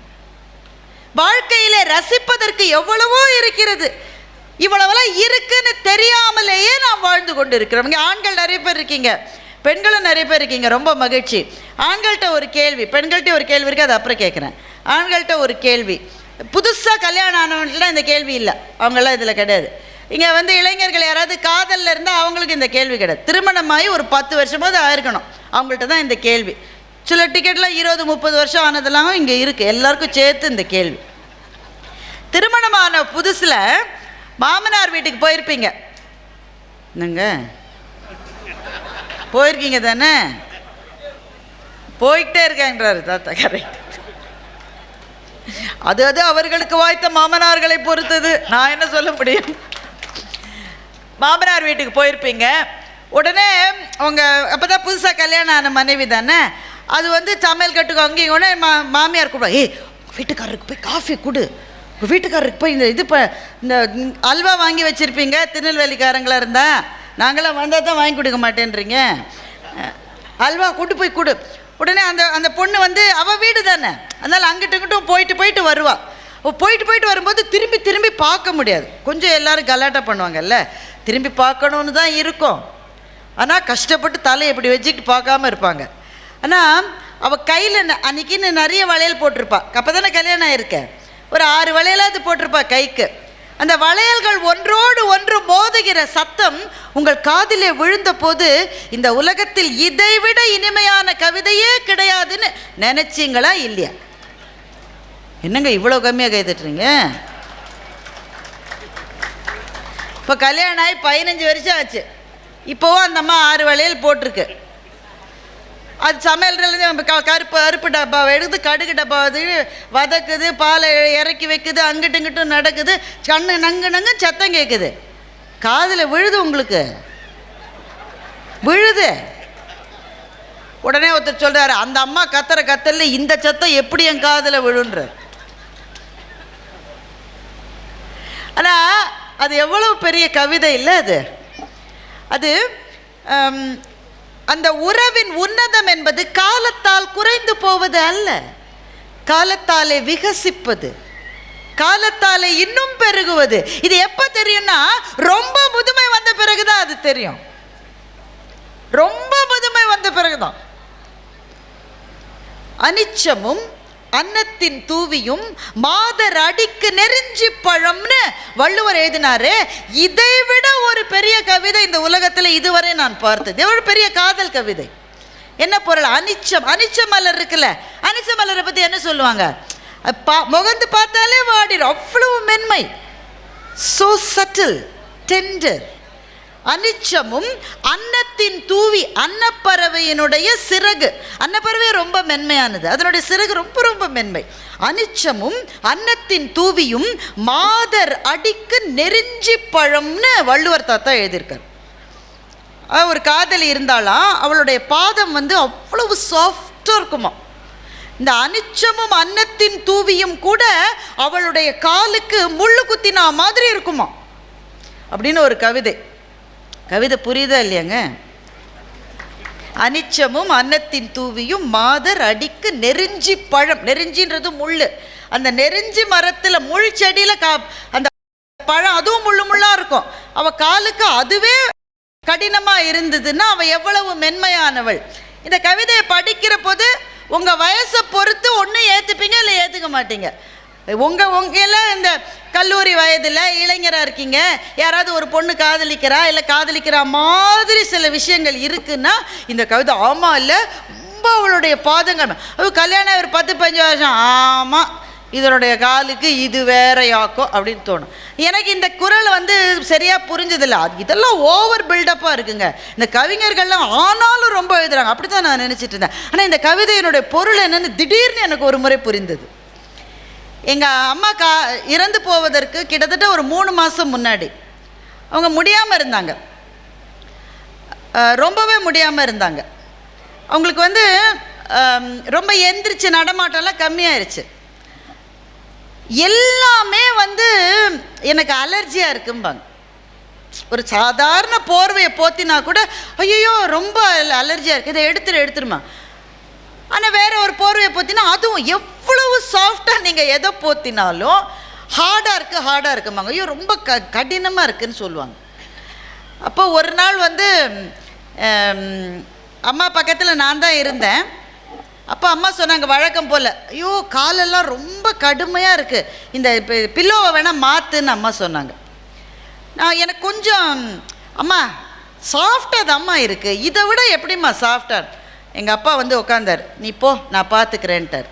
வாழ்க்கையிலே ரசிப்பதற்கு எவ்வளவோ இருக்கிறது. இவ்வளவெல்லாம் இருக்குன்னு தெரியாமலேயே நாம் வாழ்ந்து கொண்டு இருக்கிறோம். இங்கே ஆண்கள் நிறைய பேர் இருக்கீங்க, பெண்களும் நிறைய பேர் இருக்கீங்க, ரொம்ப மகிழ்ச்சி. ஆண்கள்கிட்ட ஒரு கேள்வி, பெண்கள்கிட்ட ஒரு கேள்வி இருக்குது, அது அப்புறம் கேட்குறேன். ஆண்கள்கிட்ட ஒரு கேள்வி, புதுசாக கல்யாணம் ஆனவங்கள்லாம் இந்த கேள்வி இல்லை, அவங்களாம் இதில் கிடையாது. இங்கே இளைஞர்கள் யாராவது காதலில் இருந்தால் அவங்களுக்கு இந்த கேள்வி கிடையாது. திருமணமாகி ஒரு 10 வருஷமாவது ஆயிருக்கணும், அவங்கள்ட்ட தான் இந்த கேள்வி. சில டிக்கெட்லாம் 20-30 வருஷம் ஆனதெல்லாம் இங்கே இருக்குது, எல்லாருக்கும் சேர்த்து இந்த கேள்வி. திருமணமான புதுசில் மாமனார் வீட்டுக்கு போயிருப்பீங்க, என்னங்க போயிருக்கீங்க தானே? போய்கிட்டே இருக்காங்கிறாரு தாத்தா. கரெக்ட். அது அவர்களுக்கு வாய்த்த மாமனார்களை பொறுத்தது, நான் என்ன சொல்ல முடியும். மாமனார் வீட்டுக்கு போயிருப்பீங்க. உடனே அவங்க அப்போ தான் புதுசாக கல்யாணம் ஆன மனைவி தானே, அது சமையல் கட்டுக்கு அங்கேயும் உடனே மாமியார் கூப்பிடுவா, வீட்டுக்காரருக்கு போய் காஃபி கொடு, வீட்டுக்காரருக்கு போய் இந்த அல்வா வாங்கி வச்சுருப்பீங்க, திருநெல்வேலிக்காரங்களாக இருந்தால், நாங்களாம் வந்தால் தான் வாங்கி கொடுக்க மாட்டேன்றீங்க, அல்வா கூட்டு போய் கொடு. உடனே அந்த பொண்ணு அவள் வீடு தானே, அதனால் அங்கிட்ட இங்கிட்டும் போயிட்டு வருவாள். போயிட்டு வரும்போது திரும்பி பார்க்க முடியாது, கொஞ்சம் எல்லோரும் கலாட்டா பண்ணுவாங்கல்ல, திரும்பி பார்க்கணுன்னு தான் இருக்கும், ஆனால் கஷ்டப்பட்டு தலையை இப்படி வச்சுக்கிட்டு பார்க்காம இருப்பாங்க. ஆனால் அவள் கையில் அன்றைக்கின்னு நிறைய வளையல் போட்டிருப்பா, அப்போ தானே கல்யாணம் ஆகிருக்க, ஒரு 6 வளையலாவது போட்டிருப்பா கைக்கு. அந்த வளையல்கள் ஒன்றோடு ஒன்று மோதுகிற சத்தம் உங்கள் காதிலே விழுந்த போது, இந்த உலகத்தில் இதைவிட இனிமையான கவிதையே கிடையாதுன்னு நினைச்சிங்களா இல்லையா? என்னங்க இவ்வளோ கம்மியாக கைதட்டுறீங்க? இப்போ கல்யாணம் ஆகி 15 வருஷம் ஆச்சு, இப்போவும் அந்த அம்மா 6 வளையல் போட்டிருக்கு. அது சமையல்லேருந்து கருப்பு டப்பாவை எடுத்து கடுகு டப்பாவை வதக்குது, பாலை இறக்கி வைக்குது, அங்கிட்டு இங்கிட்டும் நடக்குது, கண்ணு நங்கு சத்தம் கேட்குது, காதில் விழுது, உங்களுக்கு விழுது. உடனே ஒருத்தர் சொல்கிறாரு, அந்த அம்மா கத்தல இந்த சத்தம் எப்படி என் காதில் விழுன்றார். ஆனால் அது எவ்வளவு பெரிய கவிதை இல்லை அது. அது அந்த உறவின் உன்னதம் என்பது காலத்தால் குறைந்து போவது அல்ல, காலத்தாலே விகசிப்பது, காலத்தாலே இன்னும் பெருகுவது. இது எப்ப தெரியும்னா ரொம்ப முதுமை வந்த பிறகுதான் அது தெரியும். ரொம்ப முதுமை வந்த பிறகுதான். அனிச்சமும் அன்னத்தின் தூவியும் மாதர் அடிக்கு நெருஞ்சி பழம்னு வள்ளுவர் எழுதினாரு. இதை விட ஒரு பெரிய கவிதை இந்த உலகத்தில் இதுவரை நான் பார்த்தது. ஒரு பெரிய காதல் கவிதை. என்ன பொருள்? அனிச்சம். அனிச்ச மலர் இருக்குல்ல, அனிச்ச மலரை பற்றி என்ன சொல்லுவாங்க? முகந்து பார்த்தாலே வாடிடும், அவ்வளவு மென்மை, so subtle, tender. அனிச்சமும் அன்னத்தின் தூவி, அன்னப்பறவையினுடைய சிறகு, அன்னப்பறவை ரொம்ப மென்மையானது, அதனுடைய சிறகு ரொம்ப ரொம்ப மென்மை. அனிச்சமும் அன்னத்தின் தூவியும் மாதர் அடிக்கு நெருஞ்சி பழம்னு வள்ளுவர் தாத்தா எழுதியிருக்கார். ஒரு காதலி இருந்தாலாம், அவளுடைய பாதம் அவ்வளவு சாஃப்டாக இருக்குமா. இந்த அனிச்சமும் அன்னத்தின் தூவியும் கூட அவளுடைய காலுக்கு முள்ளு குத்தினா மாதிரி இருக்குமா அப்படின்னு ஒரு கவிதை. கவிதை புரியுதா இல்லையாங்க? அனிச்சமும் அன்னத்தின் தூவியும் மாதர் அடிக்கு நெருஞ்சி பழம். நெருஞ்சின்றது முள். அந்த நெருஞ்சி மரத்தில் முள் செடியில் அந்த பழம் அதுவும் முள்ளு முள்ளாக இருக்கும். அவள் காலுக்கு அதுவே கடினமாக இருந்ததுன்னா அவள் எவ்வளவு மென்மையானவள். இந்த கவிதையை படிக்கிற போது உங்கள் வயசை பொறுத்து ஒன்று ஏற்றுப்பீங்க, இல்லை ஏற்றுக்க மாட்டீங்க. உங்கெல்லாம் இந்த கல்லூரி வயதில் இளைஞராக இருக்கீங்க, யாராவது ஒரு பொண்ணு காதலிக்கிறா, இல்லை காதலிக்கிற மாதிரி சில விஷயங்கள் இருக்குன்னா இந்த கவிதை ஆமாம் இல்லை ரொம்ப அவளுடைய பாதங்கள். அது கல்யாணம் ஒரு 10-15 வருஷம், ஆமாம் இதனுடைய காலுக்கு இது வேறையாக்கும் அப்படின்னு தோணும். எனக்கு இந்த குரல் சரியாக புரிஞ்சதில்லை. இதெல்லாம் ஓவர் பில்டப்பாக இருக்குங்க இந்த கவிஞர்கள்லாம், ஆனாலும் ரொம்ப எழுதுறாங்க அப்படி தான் நான் நினச்சிட்டு இருந்தேன். ஆனால் இந்த கவிதையினுடைய பொருள் என்னென்னு திடீர்னு எனக்கு ஒரு முறை புரிந்தது. எங்கள் அம்மா இறந்து போவதற்கு கிட்டத்தட்ட ஒரு 3 மாதம் முன்னாடி அவங்க முடியாமல் இருந்தாங்க, ரொம்பவே முடியாமல் இருந்தாங்க. அவங்களுக்கு ரொம்ப எந்திரிச்சு நடமாட்டம்லாம் கம்மியாயிருச்சு. எல்லாமே எனக்கு அலர்ஜியாக இருக்கும்பாங்க. ஒரு சாதாரண போர்வையை போத்தினா கூட ஐயோ ரொம்ப அலர்ஜியாக இருக்குது, இதை எடுத்துருமா. ஆனால் வேறு ஒரு போர்வையை போத்தினா அதுவும் எவ்வளவு சாஃப்டாக நீங்கள் எதை போத்தினாலும் ஹார்டாக இருக்குமாங்க. ஐயோ ரொம்ப கடினமாக இருக்குதுன்னு சொல்லுவாங்க. அப்போ ஒரு நாள் அம்மா பக்கத்தில் நான் தான் இருந்தேன். அப்போ அம்மா சொன்னாங்க வழக்கம் போல், ஐயோ காலெல்லாம் ரொம்ப கடுமையாக இருக்குது, இந்த பில்லோவை வேணால் மாற்றுன்னு அம்மா சொன்னாங்க. எனக்கு கொஞ்சம் அம்மா சாஃப்டாக தான் அம்மா இருக்குது, இதை விட எப்படிம்மா சாஃப்டாக. எங்கள் அப்பா உட்காந்தார், நீ போ நான் பார்த்துக்கிறேன்ட்டார்.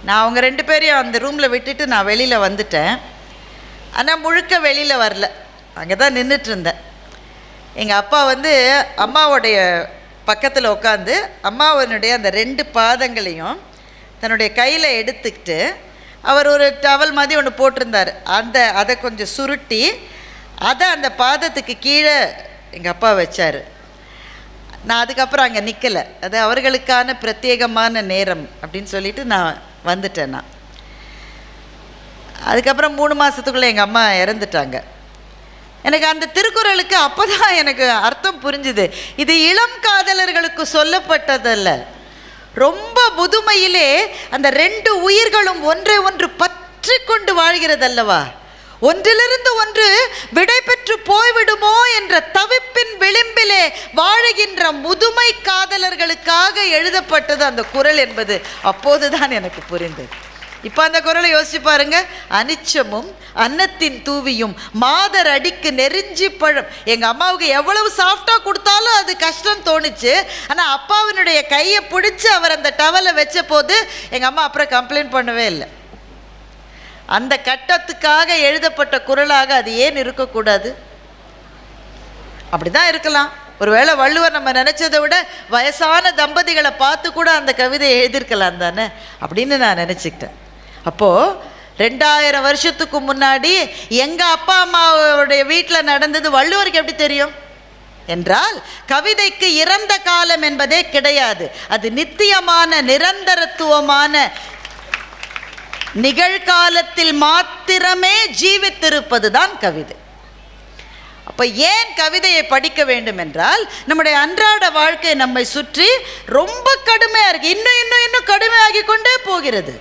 நான் அவங்க 2 பேரையும் அந்த ரூமில் விட்டுட்டு நான் வெளியில் வந்துட்டேன். ஆனால் முழுக்க வெளியில் வரல, அங்கே தான் நின்றுட்டு இருந்தேன். எங்கள் அப்பா அம்மாவோடைய பக்கத்தில் உட்காந்து அம்மாவனுடைய அந்த 2 பாதங்களையும் தன்னுடைய கையில் எடுத்துக்கிட்டு அவர் ஒரு டவல் மாதிரி ஒன்று போட்டிருந்தார். அதை கொஞ்சம் சுருட்டி அதை அந்த பாதத்துக்கு கீழே எங்கள் அப்பா வச்சார். நான் அதுக்கப்புறம் அங்கே நிற்கலை, அது அவர்களுக்கான பிரத்யேகமான நேரம் அப்படின்னு சொல்லிட்டு நான் வந்துட்டேன். நான் அதுக்கப்புறம் 3 மாதத்துக்குள்ளே எங்கள் அம்மா இறந்துட்டாங்க. எனக்கு அந்த திருக்குறளுக்கு அப்போ தான் எனக்கு அர்த்தம் புரிஞ்சுது. இது இளம் காதலர்களுக்கு சொல்லப்பட்டதல்ல, ரொம்ப முதுமையிலே அந்த 2 உயிர்களும் ஒன்றை ஒன்று பற்றி கொண்டு வாழ்கிறதல்லவா, ஒன்றிலிருந்து ஒன்று விடை பெற்று போய்விடுமோ என்ற தவிப்பின் விளிம்பிலே வாழுகின்ற முதுமை காதலர்களுக்காக எழுதப்பட்டது அந்த குறள் என்பது அப்போதுதான் எனக்கு புரிந்தது. இப்போ அந்த குறளை யோசிச்சு பாருங்க. அனிச்சமும் அன்னத்தின் தூவியும் மாதர் அடிக்கு நெருஞ்சி பழம். எங்கள் அம்மாவுக்கு எவ்வளவு சாஃப்டாக கொடுத்தாலும் அது கஷ்டம் தோணுச்சு. ஆனால் அப்பாவினுடைய கையை பிடிச்சி அவர் அந்த டவலை வச்ச போது எங்கள் அம்மா அப்புறம் கம்ப்ளைண்ட் பண்ணவே இல்லை. அந்த கட்டத்துக்காக எழுதப்பட்ட குறளாக அது ஏன் இருக்கக்கூடாது? அப்படி தான் இருக்கலாம். ஒருவேளை வள்ளுவர் நம்ம நினச்சதை விட வயசான தம்பதிகளை பார்த்து கூட அந்த கவிதை எழுதியிருக்கலாம் தானே அப்படின்னு நான் நினச்சிக்கிட்டேன். அப்போது 2000 வருஷத்துக்கு முன்னாடி எங்கள் அப்பா அம்மாவுடைய வீட்டில் நடந்தது வள்ளுவருக்கு எப்படி தெரியும் என்றால், கவிதைக்கு இறந்த காலம் என்பதே கிடையாது. அது நித்தியமான நிரந்தரத்துவமான நிகழ்காலத்தில் மாத்திரமே ஜீவித்திருப்பது தான் கவிதை. அப்போ ஏன் கவிதையை படிக்க வேண்டும் என்றால், நம்முடைய அன்றாட வாழ்க்கை நம்மை சுற்றி ரொம்ப கடுமையாக இருக்குது, இன்னும் கடுமையாகி கொண்டே போகிறது.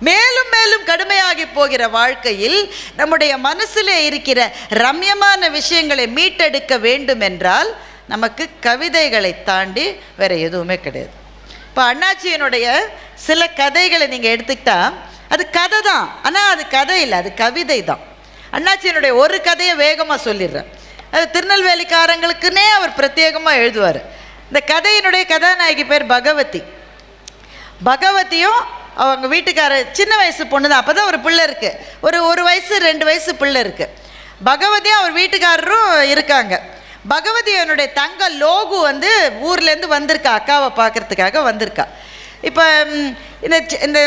மேலும் மேலும் கடுமையாகி போகிற வாழ்க்கையில் நம்முடைய மனசிலே இருக்கிற ரம்யமான விஷயங்களை மீட்டெடுக்க வேண்டும் என்றால் நமக்கு கவிதைகளை தாண்டி வேறு எதுவுமே கிடையாது. இப்போ அண்ணாச்சியினுடைய சில கதைகளை நீங்கள் எடுத்துக்கிட்டா அது கதை தான், ஆனால் அது கதை இல்லை, அது கவிதை தான். அண்ணாச்சியினுடைய ஒரு கதையை வேகமாக சொல்லிடுறேன். அது திருநெல்வேலிக்காரங்களுக்குன்னே அவர் பிரத்யேகமாக எழுதுவார். இந்த கதையினுடைய கதாநாயகி பேர் பகவதி. பகவதியும் அவங்க வீட்டுக்கார சின்ன வயசு பொண்ணு தான், அப்போ தான் ஒரு பிள்ளை இருக்குது, ஒரு வயசு 2 வயசு பிள்ளை இருக்குது. பகவதியும் அவர் வீட்டுக்காரரும் இருக்காங்க. பகவதி என்னுடைய தங்க லோகு வந்து ஊர்லேருந்து வந்திருக்கா, அக்காவை பார்க்குறதுக்காக வந்திருக்கா. இப்போ இந்த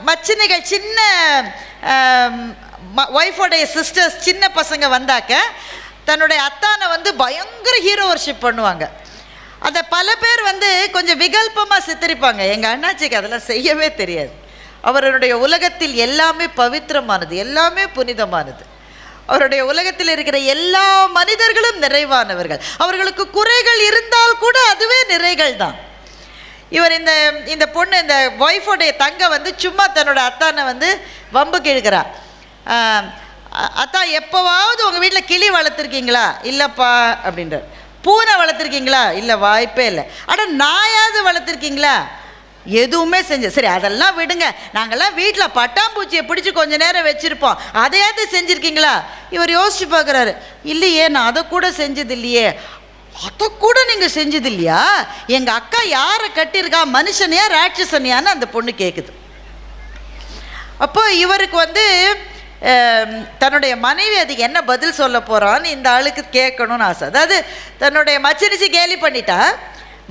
மச்சினிகள் சின்ன ஒய்ஃபோடைய சிஸ்டர்ஸ் சின்ன பசங்க வந்தாக்க தன்னுடைய அத்தானை வந்து பயங்கர ஹீரோ வர்ஷிப் பண்ணுவாங்க. அதை பல பேர் வந்து கொஞ்சம் விகல்பமாக சித்தரிப்பாங்க. எங்கள் அண்ணாச்சிக்கு அதெல்லாம் செய்யவே தெரியாது. அவருடைய உலகத்தில் எல்லாமே பவித்திரமானது, எல்லாமே புனிதமானது. அவருடைய உலகத்தில் இருக்கிற எல்லா மனிதர்களும் நிறைவானவர்கள். அவர்களுக்கு குறைகள் இருந்தால் கூட அதுவே நிறைகள் தான். இவர் இந்த பொண்ணு, இந்த ஒய்ஃபோடைய தங்க வந்து சும்மா தன்னோட அத்தானை வந்து வம்புக்கு இழுக்கிறா. அத்தா, எப்போவாவது உங்கள் வீட்டில் கிளி வளர்த்துருக்கீங்களா? இல்லைப்பா அப்படின்றார். பூனை வளர்த்துருக்கீங்களா? இல்லை, வாய்ப்பே இல்லை. ஆனால் நாயாவது வளர்த்துருக்கீங்களா? எதுவுமே சரி அதெல்லாம் விடுங்க, நாங்கள்லாம் வீட்டில் பட்டாம்பூச்சியை பிடிச்சி கொஞ்ச நேரம் வச்சுருப்போம், அதையாவது செஞ்சுருக்கீங்களா? இவர் யோசிச்சு பார்க்குறாரு. இல்லையே, நான் அதை கூட செஞ்சது இல்லையே. அதை கூட நீங்கள் செஞ்சது இல்லையா? எங்கள் அக்கா யாரை கட்டியிருக்கா, மனுஷனையா ராட்சசனையான்னு அந்த பொண்ணு கேட்குது. அப்போ இவருக்கு வந்து தன்னுடைய மனைவி அதுக்கு என்ன பதில் சொல்ல போகிறான்னு இந்த ஆளுக்கு கேட்கணும்னு ஆசை. அதாவது தன்னுடைய மச்சனிச்சு கேலி பண்ணிட்டா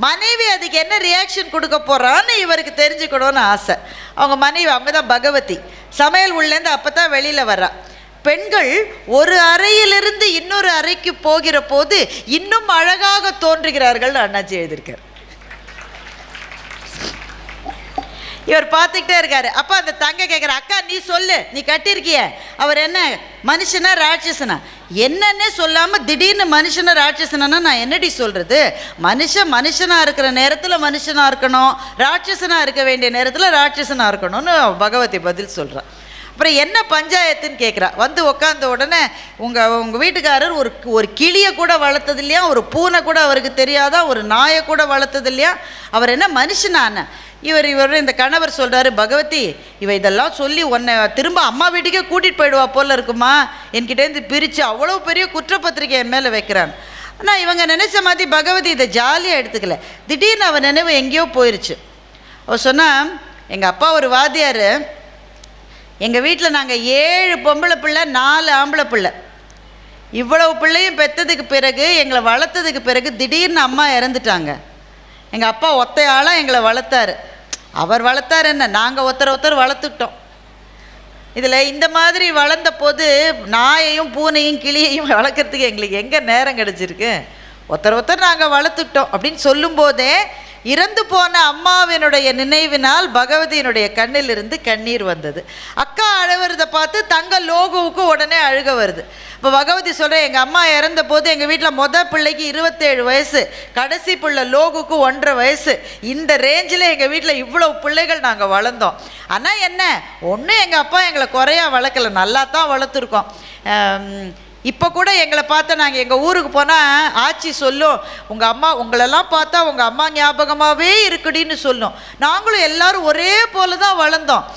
மனைவி அதுக்கு என்ன ரியாக்ஷன் கொடுக்க போகிறான்னு இவருக்கு தெரிஞ்சுக்கணும்னு ஆசை. அவங்க மனைவி, அவங்க தான் பகவதி, சமையல் உள்ளேருந்து அப்போ தான் வெளியில் வர்றா. பெண்கள் ஒரு அறையிலிருந்து இன்னொரு அறைக்கு போகிற போது இன்னும் அழகாக தோன்றுகிறார்கள் அண்ணாச்சி எழுதியிருக்கார். இவர் பார்த்துக்கிட்டே இருக்காரு. அப்போ அந்த தங்க கேட்குற, அக்கா நீ சொல்லு, நீ கட்டியிருக்கிய, அவர் என்ன மனுஷனா ராட்சசனா? என்னன்னே சொல்லாமல் திடீர்னு மனுஷனா ராட்சசனா நான் என்னடி சொல்கிறது? மனுஷனாக இருக்கிற நேரத்தில் மனுஷனாக இருக்கணும், ராட்சசனாக இருக்க வேண்டிய நேரத்தில் ராட்சசனாக இருக்கணும்னு பகவதி பதில் சொல்கிறான். அப்புறம் என்ன பஞ்சாயத்துன்னு கேட்குறா. வந்து உட்காந்த உடனே உங்கள் வீட்டுக்காரர் ஒரு கிளியை கூட வளர்த்தது இல்லையா, ஒரு பூனை கூட அவருக்கு தெரியாதா, ஒரு நாயை கூட வளர்த்தது இல்லையா, அவர் என்ன மனுஷனான? இவர் இந்த கணவர் சொல்கிறாரு, பகவதி இவ இதெல்லாம் சொல்லி உன்னை திரும்ப அம்மா வீட்டுக்கே கூட்டிகிட்டு போயிடுவா போல் இருக்குமா, என்கிட்டேருந்து பிரித்து அவ்வளோ பெரிய குற்றப்பத்திரிக்கை என் மேலே வைக்கிறான். ஆனால் இவங்க நினச்ச மாதிரி பகவதி இதை ஜாலியாக எடுத்துக்கல. திடீர்னு அவன் நினைவு எங்கேயோ போயிடுச்சு. அவள் சொன்னால், எங்கள் அப்பா ஒரு வாத்தியார், எங்கள் வீட்டில் நாங்கள் 7 பொம்பளை பிள்ளை 4 ஆம்பளை பிள்ளை, இவ்வளவு பிள்ளையும் பெற்றதுக்கு பிறகு எங்களை வளர்த்ததுக்கு பிறகு திடீர்னு அம்மா இறந்துட்டாங்க. எங்கள் அப்பா ஒத்தையாளாக எங்களை வளர்த்தாரு. அவர் வளர்த்தார் என்ன, நாங்கள் ஒருத்தர் வளர்த்துக்கிட்டோம். இதில் இந்த மாதிரி வளர்ந்த போது நாயையும் பூனையும் கிளியையும் வளர்க்குறதுக்கு எங்களுக்கு எங்கே நேரம் கிடச்சிருக்கு? ஒருத்தர் நாங்கள் வளர்த்துக்கிட்டோம் அப்படின்னு சொல்லும்போதே இறந்து போன அம்மாவினுடைய நினைவினால் பகவதியினுடைய கண்ணிலிருந்து கண்ணீர் வந்தது. அக்கா அழுவுறதை பார்த்து தங்க லோகுவுக்கு உடனே அழுக வருது. இப்போ பகவதி சொல்கிறேன், எங்கள் அம்மா இறந்த போது எங்கள் வீட்டில் மொதல் பிள்ளைக்கு 27 வயசு, கடைசி பிள்ளை லோகுக்கு 1.5 வயசு. இந்த ரேஞ்சில் எங்கள் வீட்டில் இவ்வளோ பிள்ளைகள் நாங்கள் வளர்ந்தோம். ஆனால் என்ன, ஒன்றும் எங்கள் அப்பா எங்களை குறையா வளர்க்கலை, நல்லா தான் வளர்த்துருக்கோம். இப்போ கூட எங்களை பார்த்தா நாங்கள் எங்கள் ஊருக்கு போனால் ஆச்சி சொல்லும், உங்கள் அம்மா உங்களெல்லாம் பார்த்தா உங்கள் அம்மா ஞாபகமாகவே இருக்குடின்னு சொல்லும். நாங்களும் எல்லோரும் ஒரே போல தான் வளர்ந்தோம்.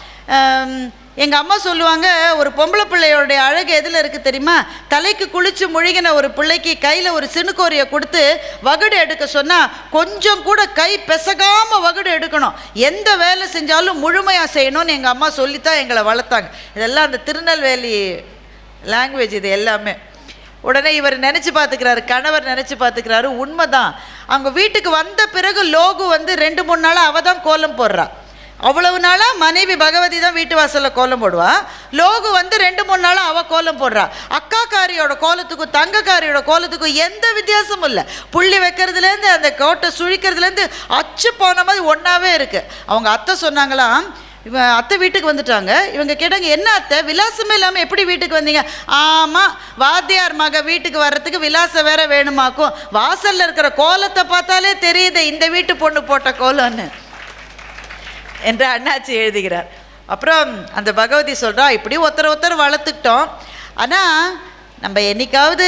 எங்கள் அம்மா சொல்லுவாங்க, ஒரு பொம்பளை பிள்ளையோடைய அழகு எதில் இருக்குது தெரியுமா? தலைக்கு குளித்து முழுகின ஒரு பிள்ளைக்கு கையில் ஒரு சினுக்கோரியை கொடுத்து வகுடு எடுக்க சொன்னால் கொஞ்சம் கூட கை பெசகாமல் வகுடு எடுக்கணும், எந்த வேலை செஞ்சாலும் முழுமையாக செய்யணும்னு எங்கள் அம்மா சொல்லித்தான் எங்களை வளர்த்தாங்க. இதெல்லாம் அந்த திருநெல்வேலி லாங்குவேஜ் இது எல்லாமே. உடனே இவர் நினச்சி பார்த்துக்கிறாரு, கணவர் நினச்சி பார்த்துக்கிறாரு, உண்மைதான். அவங்க வீட்டுக்கு வந்த பிறகு லோகு வந்து 2-3 நாளாக அவள் தான் கோலம் போடுறா. அவ்வளவு நாளாக மனைவி பகவதி தான் வீட்டு வாசலில் கோலம் போடுவா. லோகு வந்து 2-3 நாளாக அவள் கோலம் போடுறா. அக்காக்காரியோட கோலத்துக்கும் தங்கக்காரியோட கோலத்துக்கும் எந்த வித்தியாசமும் இல்லை. புள்ளி வைக்கிறதுலேருந்து அந்த கோட்டை சுழிக்கிறதுலேருந்து அச்சு போன மாதிரி ஒன்றாவே இருக்குது. அவங்க அத்தை சொன்னாங்களாம், இவன் அத்தை வீட்டுக்கு வந்துட்டாங்க. இவங்க கேட்டாங்க, என்ன அத்தை விலாசமே இல்லாமல் எப்படி வீட்டுக்கு வந்தீங்க? ஆமாம், வாத்தியார் மக வீட்டுக்கு வர்றதுக்கு விலாசம் வேற வேணுமாக்கும். வாசலில் இருக்கிற கோலத்தை பார்த்தாலே தெரியுது இந்த வீட்டு பொண்ணு போட்ட கோலம்னு என்று அண்ணாச்சி எழுதுகிறார். அப்புறம் அந்த பகவதி சொல்கிறா, இப்படி ஒருத்தர் வளர்த்துக்கிட்டோம். ஆனால் நம்ம என்னைக்காவது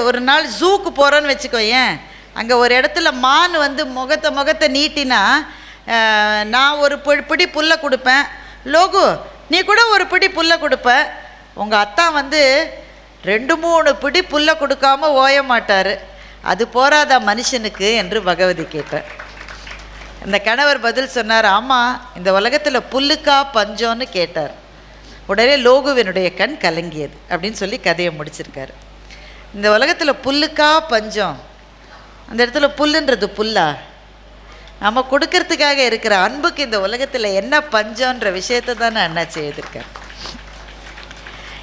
ஒரு நாள் ஜூக்கு போகிறோன்னு வச்சுக்கோயேன், அங்கே ஒரு இடத்துல மான் வந்து முகத்தை நீட்டினா நான் ஒரு பிடி புல்லை கொடுப்பேன், லோகு நீ கூட ஒரு பிடி புல்லை கொடுப்ப. உங்கள் அத்தா வந்து 2-3 பிடி புல்லை கொடுக்காம ஓய மாட்டார். அது போராத மனுஷனுக்கு என்று பகவதி கேட்டார். இந்த கணவர் பதில் சொன்னார், ஆமாம் இந்த உலகத்தில் புல்லுக்கா பஞ்சம்னு கேட்டார். உடனே லோகுவினுடைய கண் கலங்கியது அப்படின்னு சொல்லி கதையை முடிச்சிருக்காரு. இந்த உலகத்தில் புல்லுக்கா பஞ்சம், அந்த இடத்துல புல்லுன்றது புல்லா? நம்ம கொடுக்கறதுக்காக இருக்கிற அன்புக்கு இந்த உலகத்தில் என்ன பஞ்சம்ன்ற விஷயத்தை தானே அண்ணாச்சி எழுதியிருக்கார்.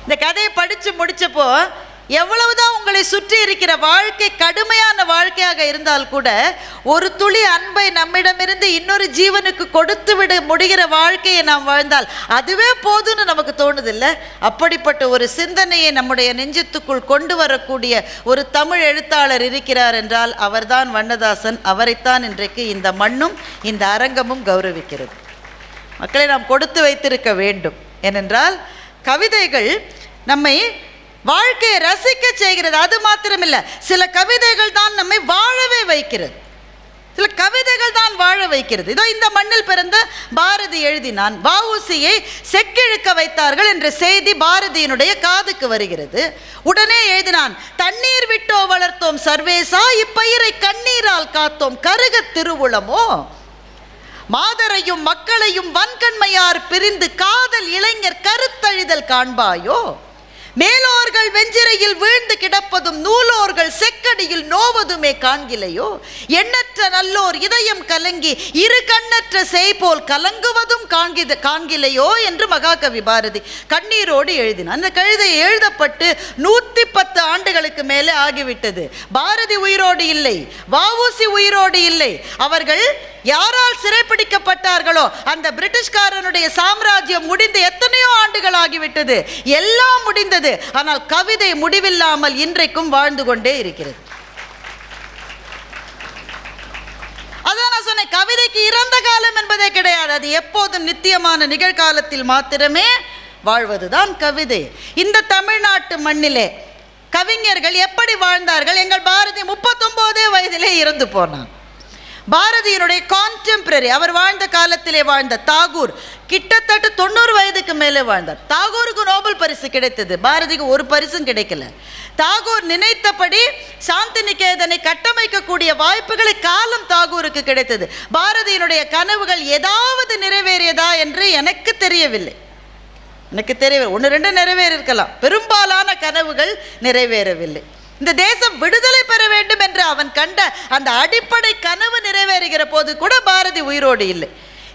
இந்த கதையை படித்து முடித்தப்போ, எவ்வளவுதான் உங்களை சுற்றி இருக்கிற வாழ்க்கை கடுமையான வாழ்க்கையாக இருந்தால் கூட ஒரு துளி அன்பை நம்மிடமிருந்து இன்னொரு ஜீவனுக்கு கொடுத்து விட முடிகிற வாழ்க்கையை நாம் வாழ்ந்தால் அதுவே போதும்னு நமக்கு தோணுதில்லை? அப்படிப்பட்ட ஒரு சிந்தனையை நம்முடைய நெஞ்சத்துக்குள் கொண்டு வரக்கூடிய ஒரு தமிழ் எழுத்தாளர் இருக்கிறார் என்றால் அவர்தான் வண்ணதாசன். அவரைத்தான் இன்றைக்கு இந்த மண்ணும் இந்த அரங்கமும் கௌரவிக்கிறது. மக்களை நாம் கொடுத்து வைத்திருக்க வேண்டும். ஏனென்றால் கவிதைகள் நம்மை வாழ்க்கையை ரசிக்க செய்கிறது. அது மாத்திரமில்லை, சில கவிதைகள் தான் நம்மை வாழவே வைக்கிறது. சில கவிதைகள் தான் வாழ வைக்கிறது. இதோ இந்த மண்ணில் பிறந்த பாரதி எழுதினான், வஉசியை செக்கிழுக்க வைத்தார்கள் என்ற செய்தி பாரதியினுடைய காதுக்கு வருகிறது. உடனே எழுதினான், தண்ணீர் விட்டோ வளர்த்தோம் சர்வேசா, இப்பயிரை கண்ணீரால் காத்தோம் கருக திருவுளமோ, மாதரையும் மக்களையும் வன்கண்மையார் பிரிந்து காதல் இளைஞர் கருத்தழிதல் காண்பாயோ, மேலோர்கள் வெஞ்சிரையில் வீழ்ந்து கிடப்பதும் நூலோர்கள் செக்கடியில் நோவதுமே காண்கிலையோ, எண்ணற்ற நல்லோர் இதயம் கலங்கி இரு கண்ணற்ற செய்போல் கலங்குவதும் காண்கிலையோ என்று மகாகவி பாரதி கண்ணீரோடு எழுதினார். அந்த கவிதை எழுதப்பட்டு 110 ஆண்டுகளுக்கு மேலே ஆகிவிட்டது. பாரதி உயிரோடு இல்லை, வஉசி உயிரோடு இல்லை. அவர்கள் யாரால் சிறைப்பிடிக்கப்பட்டார்களோ அந்த பிரிட்டிஷ்காரனுடைய சாம்ராஜ்யம் முடிந்து எத்தனையோ ஆண்டுகள் ஆகிவிட்டது. எல்லாம் முடிந்தது. ஆனால் கவிதை முடிவில்லாமல் இன்றைக்கும் வாழ்ந்து கொண்டே இருக்கிறது. அதான் நான் சொன்னேன், கவிதைக்கு இறந்த காலம் என்பதே கிடையாது. அது எப்போதும் நித்தியமான நிகழ்காலத்தில் மாத்திரமே வாழ்வதுதான் கவிதை. இந்த தமிழ்நாட்டு மண்ணிலே கவிஞர்கள் எப்படி வாழ்ந்தார்கள்? எங்கள் பாரதி 39 வயதிலே இறந்து போனான். பாரதியினுடைய கான்டெம்பரரி, அவர் வாழ்ந்த காலத்திலே வாழ்ந்த தாகூர் கிட்டத்தட்ட 90 வயதுக்கு மேலே வாழ்ந்தார். தாகூருக்கு நோபல் பரிசு கிடைத்தது, பாரதிக்கு ஒரு பரிசும் கிடைக்கல. தாகூர் நினைத்தபடி சாந்தி நிகேதனை கட்டமைக்கக்கூடிய வாய்ப்புகளை காலம் தாகூருக்கு கிடைத்தது. பாரதியினுடைய கனவுகள் ஏதாவது நிறைவேறியதா என்று எனக்கு தெரியவில்லை. 1-2 நிறைவேறிருக்கலாம், பெரும்பாலான கனவுகள் நிறைவேறவில்லை. இந்த தேசம் விடுதலை பெற வேண்டும் என்று அவன் கண்ட அந்த அடிப்படை கனவு நிறைவேறுகிற போது கூட பாரதி உயிரோடு இல்லை.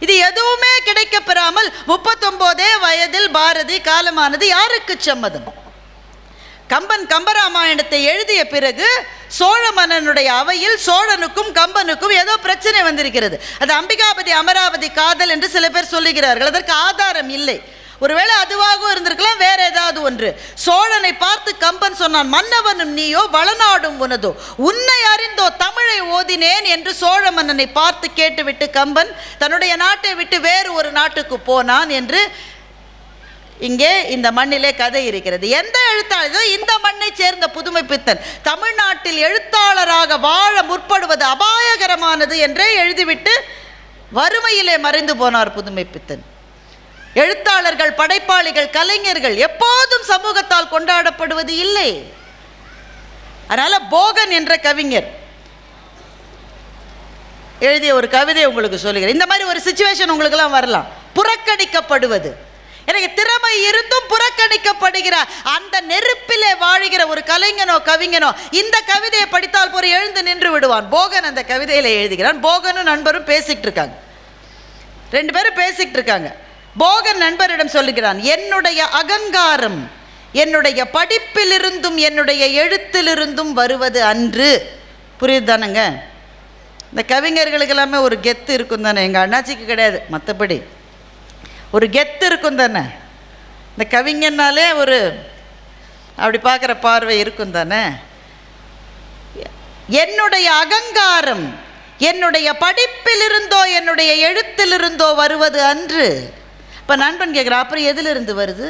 இது எதுவுமே கிடைக்க பெறாமல் 39 வயதில் பாரதி காலமானது யாருக்கு சம்மதம்? கம்பன் கம்பராமாயணத்தை எழுதிய பிறகு சோழ மன்னனுடைய அவையில் சோழனுக்கும் கம்பனுக்கும் ஏதோ பிரச்சனை வந்திருக்கிறது. அது அம்பிகாபதி அமராவதி காதல் என்று சில பேர் சொல்லுகிறார்கள். அதற்கு ஆதாரம் இல்லை. ஒருவேளை அதுவாகவும் இருந்திருக்கலாம், வேற ஏதாவது ஒன்று. சோழனை பார்த்து கம்பன் சொன்னான், மன்னவனும் நீயோ வளநாடும் உனதோ, உன்னை அறிந்தோ தமிழை ஓதினேன் என்று சோழ மன்னனை பார்த்து கேட்டுவிட்டு கம்பன் தன்னுடைய நாட்டை விட்டு வேறு ஒரு நாட்டுக்கு போனான் என்று இங்கே இந்த மண்ணிலே கதை இருக்கிறது. எந்த எழுத்தாளர்? இந்த மண்ணை சேர்ந்த புதுமை பித்தன் தமிழ்நாட்டில் எழுத்தாளராக வாழ முற்படுவது அபாயகரமானது என்றே எழுதிவிட்டு வறுமையிலே மறைந்து போனார் புதுமை பித்தன். எழுத்தாளர்கள், படைப்பாளிகள், கலைஞர்கள் எப்போதும் சமூகத்தால் கொண்டாடப்படுவது இல்லை. அதனால போகன் என்ற கவிஞர் எழுதிய ஒரு கவிதை உங்களுக்கு சொல்லுகிறேன். இந்த மாதிரி ஒரு சிச்சுவேஷன் உங்களுக்கெல்லாம் வரலாம். புறக்கணிக்கப்படுவது, எனக்கு திறமை இருந்தும் புறக்கணிக்கப்படுகிற அந்த நெருப்பிலே வாழ்கிற ஒரு கலைஞனோ கவிஞனோ இந்த கவிதையை படித்தால் போற எழுந்து நின்று விடுவான். போகன் அந்த கவிதையில எழுதுகிறான். போகனும் நண்பரும் பேசிட்டு இருக்காங்க, 2 பேரும் பேசிட்டு இருக்காங்க. போகன் நண்பரிடம் சொல்லுகிறான், என்னுடைய அகங்காரம் என்னுடைய படிப்பிலிருந்தும் என்னுடைய எழுத்திலிருந்தும் வருவது அன்று. புரியுதுதானுங்க? இந்த கவிஞர்களுக்கு எல்லாமே ஒரு கெத்து இருக்கும் தானே. எங்கள் அண்ணாச்சிக்கு கிடையாது. மற்றபடி ஒரு கெத்து இருக்கும் தானே. இந்த கவிஞன்னாலே ஒரு அப்படி பார்க்குற பார்வை இருக்கும் தானே. என்னுடைய அகங்காரம் என்னுடைய படிப்பிலிருந்தோ என்னுடைய எழுத்திலிருந்தோ வருவது அன்று. இப்போ நண்பன் கேட்குறான், அப்புறம் எதிலிருந்து வருது?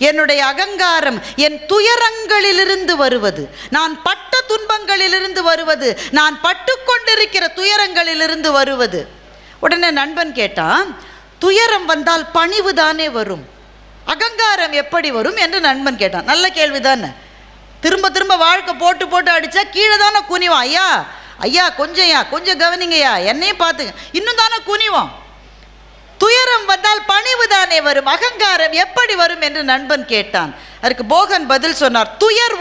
என்னுடைய அகங்காரம் என் துயரங்களிலிருந்து வருவது, நான் பட்ட துன்பங்களிலிருந்து வருவது, நான் பட்டு கொண்டிருக்கிற துயரங்களிலிருந்து வருவது. உடனே நண்பன் கேட்டான், துயரம் வந்தால் பணிவு தானே வரும், அகங்காரம் எப்படி வரும் என்று நண்பன் கேட்டான். நல்ல கேள்விதானே. திரும்ப திரும்ப வாழ்க்கை போட்டு போட்டு அடித்தா கீழே தானே குனிவான். ஐயா ஐயா கொஞ்சம் கவனிங்கய்யா, என்னையும் பார்த்துங்க, இன்னும் தானே குனிவான். துயரம் வந்தால் பணிவு தானே வரும், அகங்காரம் எப்படி வரும் என்று நண்பன் கேட்டான். அதற்கு போகன் பதில் சொன்னார், துயர்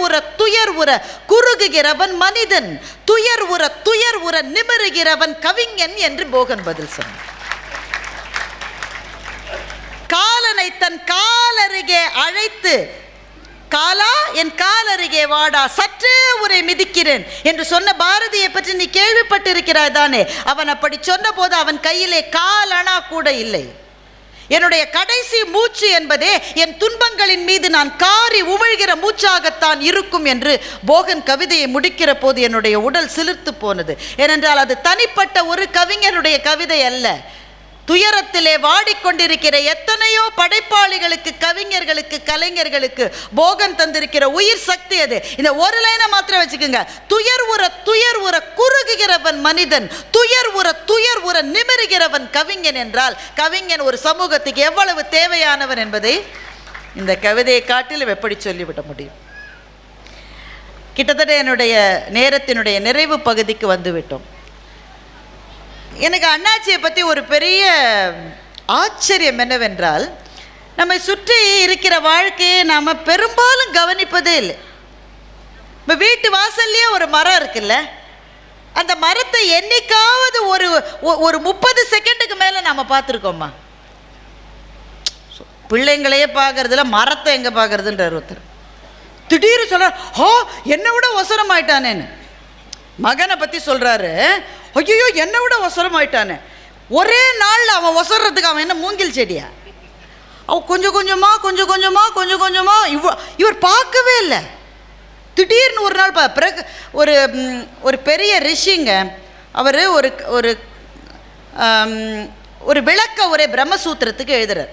உற குறுகுகிறவன் மனிதன், துயர் உற நிமிருகிறவன் கவிஞன் என்று போகன் பதில் சொன்னார். காலனை தன் காலருகே அழைத்து, காலா என் காலருகே வாடா, சற்றே உரை மிதிக்கிறேன் என்று சொன்ன பாரதியை பற்றி நீ கேள்விப்பட்டிருக்கிறாய் தானே. அவன் அப்படி சொன்ன போது அவன் கையிலே காலணா கூட இல்லை. என்னுடைய கடைசி மூச்சு என்பதே என் துன்பங்களின் மீது நான் காரி உமிழ்கிற மூச்சாகத்தான் இருக்கும் என்று போகன் கவிதையை முடிக்கிற போது என்னுடைய உடல் சிலிர்த்து போனது. ஏனென்றால் அது தனிப்பட்ட ஒரு கவிஞருடைய கவிதை அல்ல. துயரத்திலே வாடிக்கொண்டிருக்கிற எத்தனையோ படைப்பாளிகளுக்கு, கவிஞர்களுக்கு, கலைஞர்களுக்கு போகன் தந்திருக்கிற உயிர் சக்தி அது. இந்த ஒரு லைனை மாத்திரம் வச்சுக்கோங்க. துயர் உற குறுகுகிறவன் மனிதன், துயர் உற நிமிருகிறவன் கவிஞன் என்றால் கவிஞன் ஒரு சமூகத்துக்கு எவ்வளவு தேவையானவன் என்பதை இந்த கவிதையை காட்டிலும் எப்படி சொல்லிவிட முடியும். கிட்டத்தட்ட என்னுடைய நேரத்தினுடைய நிறைவு பகுதிக்கு வந்துவிட்டோம். எனக்கு அண்ணாச்சியை பற்றி ஒரு பெரிய ஆச்சரியம் என்னவென்றால், நம்மை சுற்றி இருக்கிற வாழ்க்கையை நாம் பெரும்பாலும் கவனிப்பதே இல்லை. இப்போ வீட்டு வாசல்லையே ஒரு மரம் இருக்குல்ல, அந்த மரத்தை என்னைக்காவது ஒரு 30 செகண்டுக்கு மேலே நாம் பார்த்துருக்கோம்மா? பிள்ளைங்களையே பார்க்கறதுல மரத்தை எங்கே பார்க்கறதுன்றார் ஒருத்தர். திடீர்னு சொல்கிறார், ஹோ என்னை விட ஒசரமாயிட்டானேன்னு. மகனை பற்றி சொல்கிறாரு, ஐயோ என்னை விட ஒசரமாயிட்டானே. ஒரே நாளில் அவன் ஒசரத்துக்கு அவன் என்ன மூங்கில் செடியா? அவன் கொஞ்சம் கொஞ்சமாக இவர் பார்க்கவே இல்லை. திடீர்னு ஒரு நாள் பிறகு ஒரு பெரிய ரிஷிங்க, அவர் ஒரு விளக்க உரை பிரம்மசூத்திரத்துக்கு எழுதுறார்.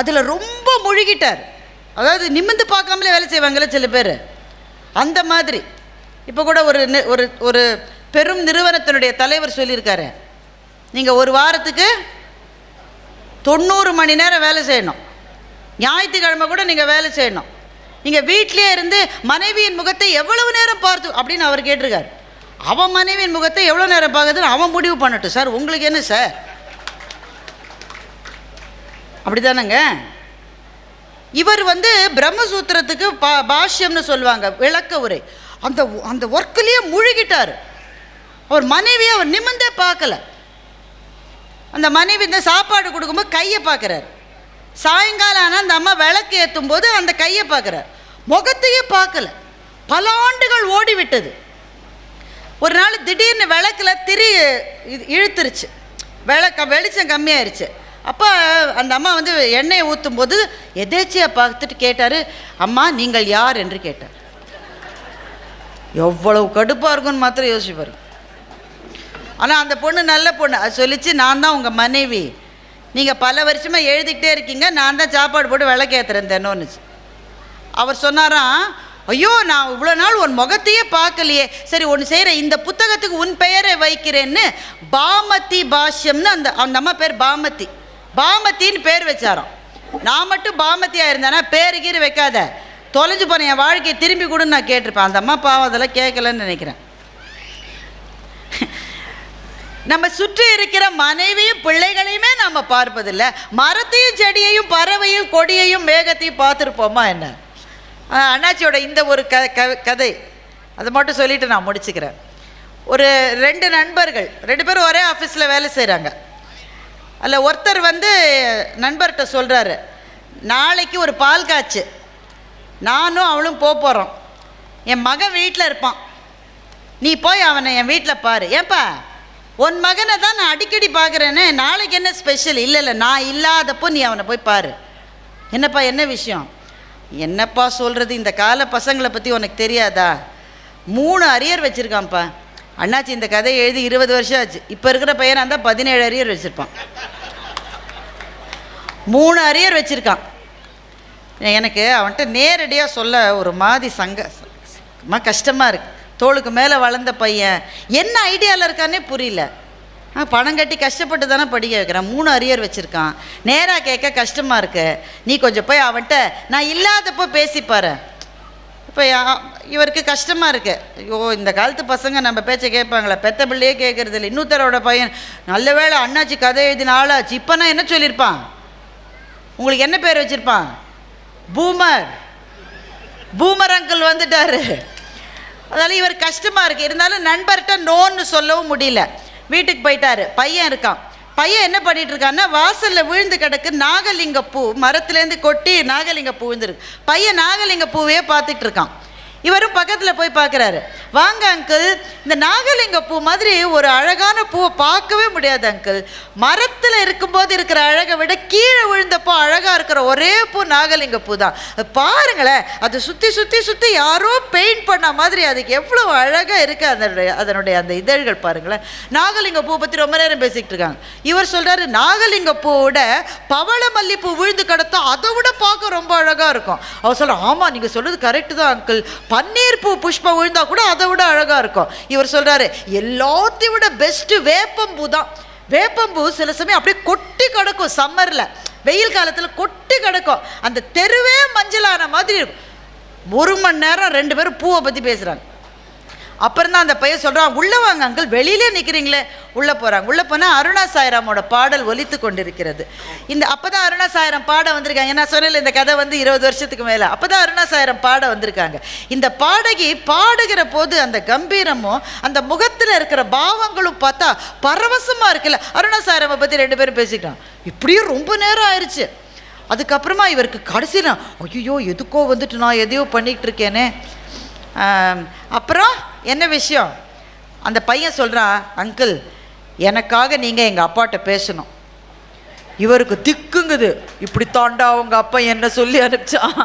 அதில் ரொம்ப முழுகிட்டார். அதாவது நிமிந்து பார்க்காமலே வேலை செய்வாங்களே சில பேர், அந்த மாதிரி. இப்போ கூட ஒரு பெரும் நிறுவனத்தினுடைய தலைவர் சொல்லியிருக்காரு, நீங்கள் ஒரு வாரத்துக்கு 90 மணி நேரம் வேலை செய்யணும், ஞாயிற்றுக்கிழமை கூட நீங்கள் வேலை செய்யணும், நீங்கள் வீட்டிலே இருந்து மனைவியின் முகத்தை எவ்வளவு நேரம் பார்த்து அப்படின்னு அவர் கேட்டிருக்கார். அவன் மனைவியின் முகத்தை எவ்வளோ நேரம் பார்க்குறதுன்னு அவன் முடிவு பண்ணட்டும் சார், உங்களுக்கு என்ன சார்? அப்படி தானேங்க. இவர் பிரம்மசூத்திரத்துக்கு பாஷ்யம்னு சொல்லுவாங்க, விளக்க உரை. அந்த ஒர்க்கிலேயே முழுகிட்டார். அவர் மனைவியை அவர் நிமிந்தே பார்க்கல. அந்த மனைவி இந்த சாப்பாடு கொடுக்கும்போது கையை பார்க்குறார். சாயங்காலம் ஆனால் அந்த அம்மா விளக்கு ஏற்றும் போது அந்த கையை பார்க்குறார், முகத்தையே பார்க்கல. பல ஆண்டுகள் ஓடிவிட்டது. ஒரு நாள் திடீர்னு விளக்கில் திரி இழுத்துருச்சு, வெளிச்சம் கம்மியாயிருச்சு. அப்போ அந்த அம்மா எண்ணெயை ஊற்றும் போது எதேச்சியாக பார்த்துட்டு கேட்டார், அம்மா நீங்கள் யார் என்று கேட்டார். எவ்வளவு கடுப்பாக இருக்குன்னு மாத்திரம் யோசிப்பார். ஆனால் அந்த பொண்ணு நல்ல பொண்ணு, அது சொல்லிச்சு, நான் தான் உங்கள் மனைவி, நீங்கள் பல வருஷமாக எழுதிக்கிட்டே இருக்கீங்க, நான் தான் சாப்பாடு போட்டு விளக்கேற்றுறேன் தினம்னுச்சு. அவர் சொன்னாராம், ஐயோ நான் இவ்வளோ நாள் உன் முகத்தையே பார்க்கலையே, சரி ஒன்று செய்கிறேன், இந்த புத்தகத்துக்கு உன் பெயரை வைக்கிறேன்னு பாமதி பாஷ்யம்னு அந்த அம்மா பேர் பாமத்தின்னு பேர் வச்சாராம். நான் மட்டும் பாமதியாக இருந்தேன்னா பேரு கீறு வைக்காத, தொலைஞ்சு போன என் வாழ்க்கையை திரும்பி கொடுன்னு நான் கேட்டிருப்பேன். அந்த அம்மா பாவம் அதெல்லாம் கேட்கலன்னு நினைக்கிறேன். நம்ம சுற்றி இருக்கிற மனைவியும் பிள்ளைகளையுமே நம்ம பார்ப்பதில்லை. மரத்தையும் செடியையும் பறவையும் கொடியையும் மேகத்தையும் பார்த்துருப்போமா என்ன? அண்ணாச்சியோட இந்த ஒரு கதை அதை மட்டும் சொல்லிவிட்டு நான் முடிச்சுக்கிறேன். ஒரு 2 நண்பர்கள், 2 பேரும் ஒரே ஆஃபீஸில் வேலை செய்கிறாங்க. அதில் ஒருத்தர் நண்பர்கிட்ட சொல்கிறாரு, நாளைக்கு ஒரு பால் காய்ச்சி நானும் அவளும் போகிறோம், என் மகன் வீட்டில் இருப்பான், நீ போய் அவனை என் வீட்டில் பாரு. ஏன்பா உன் மகனை தான் நான் அடிக்கடி பார்க்குறேன்னு, நாளைக்கு என்ன ஸ்பெஷல்? இல்லை நான் இல்லாதப்போ நீ அவனை போய் பாரு. என்னப்பா என்ன விஷயம்? என்னப்பா சொல்கிறது, இந்த கால பசங்களை பற்றி உனக்கு தெரியாதா? 3 அரியர் வச்சுருக்கான்ப்பா. அண்ணாச்சி இந்த கதையை எழுதி 20 வருஷம் ஆச்சு. இப்போ இருக்கிற பையனாக இருந்தால் 17 அரியர் வச்சுருப்பான். 3 அரியர் வச்சுருக்கான். எனக்கு அவன்கிட்ட நேரடியாக சொல்ல ஒரு மாதிரி கஷ்டமாக இருக்குது. தோளுக்கு மேலே வளர்ந்த பையன் என்ன ஐடியாவில் இருக்கானே புரியல. பணம் கட்டி கஷ்டப்பட்டு தானே படிக்க வைக்கிறான். 3 அரியர் வச்சுருக்கான். நேராக கேட்க கஷ்டமாக இருக்கு. நீ கொஞ்சம் போய் அவன்கிட்ட நான் இல்லாதப்போ பேசிப்பாரு. இப்போ இவருக்கு கஷ்டமாக இருக்குது. ஐயோ இந்த காலத்து பசங்க நம்ம பேச்சை கேட்பாங்களா? பெத்த பிள்ளையே கேட்குறது இல்லை. இன்னொருத்தரோட பையன் நல்ல வேளை அண்ணாச்சி கதை எழுதின ஆளாச்சு. இப்போ நான் என்ன சொல்லியிருப்பான்? உங்களுக்கு என்ன பேர் வச்சுருப்பான்? பூமர் அங்கிள் வந்துட்டார். அதனால் இவர் கஷ்டமாக இருக்குது. இருந்தாலும் நண்பர்கிட்ட நோன்னு சொல்லவும் முடியல. வீட்டுக்கு போயிட்டாரு. பையன் இருக்கான். பையன் என்ன பண்ணிட்டு இருக்கான்னா, வாசலில் விழுந்து கிடக்கு நாகலிங்க பூ. மரத்துலேருந்து கொட்டி நாகலிங்க பூ விழுந்துருக்கு. பையன் நாகலிங்க பூவையே பார்த்துட்டு இருக்கான். இவரும் பக்கத்தில் போய் பார்க்குறாரு. வாங்க அங்கிள், இந்த நாகலிங்க பூ மாதிரி ஒரு அழகான பூவை பார்க்கவே முடியாது அங்கிள். மரத்தில் இருக்கும்போது இருக்கிற அழகை விட கீழே விழுந்தப்போ அழகாக இருக்கிற ஒரே பூ நாகலிங்க பூ தான். பாருங்களேன், அதை சுற்றி சுற்றி சுற்றி யாரோ பெயிண்ட் பண்ண மாதிரி அதுக்கு எவ்வளோ அழகாக இருக்குது. அதனுடைய அந்த இதழ்கள் பாருங்களேன். நாகலிங்க பூ பற்றி ரொம்ப நேரம் பேசிக்கிட்டு இருக்காங்க. இவர் சொல்கிறாரு, நாகலிங்க பூவோட பவள மல்லிப்பூ விழுந்து கிடத்தா அதை விட பார்க்க ரொம்ப அழகாக இருக்கும். அவர் சொல்கிறார், ஆமாம் நீங்கள் சொல்கிறது கரெக்டு தான் அங்கிள். பன்னீர் பூ புஷ்பம் விழுந்தா கூட அதை விட அழகாக இருக்கும். இவர் சொல்கிறாரு, எல்லாத்தையும் விட பெஸ்ட்டு வேப்பம்பூ தான். வேப்பம்பூ சில சமயம் அப்படியே கொட்டி கிடக்கும். சம்மரில் வெயில் காலத்தில் கொட்டி கிடக்கும். அந்த தெருவே மஞ்சளான மாதிரி இருக்கும். 1 மணி நேரம் 2 பேரும் பூவை பற்றி பேசுகிறாங்க. அப்புறம் தான் அந்த பையன் சொல்கிறான், உள்ளே வாங்க அங்கிள், வெளியிலே நிற்கிறீங்களே. உள்ளே போகிறாங்க. உள்ளே போனால் அருணா சாய்ராமோட பாடல் ஒலித்து கொண்டிருக்கிறது. அப்போ தான் அருணா சாய்ராம் பாட வந்திருக்காங்க. நான் சொன்னேன் இந்த கதை 20 வருஷத்துக்கு மேலே. அப்போ தான் அருணா சாய்ராம் பாட வந்திருக்காங்க. இந்த பாடகி பாடுகிற போது அந்த கம்பீரமும் அந்த முகத்தில் இருக்கிற பாவங்களும் பார்த்தா பரவசமாக இருக்குல்ல. அருணா சாய்ராமை பற்றி 2 பேரும் பேசிக்கிட்டான். இப்படியே ரொம்ப நேரம் ஆயிடுச்சு. அதுக்கப்புறமா இவருக்கு கடைசியில், ஐயோ எதுக்கோ வந்துட்டு நான் எதையோ பண்ணிகிட்டு இருக்கேனே. அப்புறம் என்ன விஷயம்? அந்த பையன் சொல்கிறான், அங்கிள் எனக்காக நீங்கள் எங்கள் அப்பாட்ட பேசணும். இவருக்கு திக்குங்குது. இப்படி தாண்டா அவங்க அப்பா என்ன சொல்லி அனுப்பிச்சான்?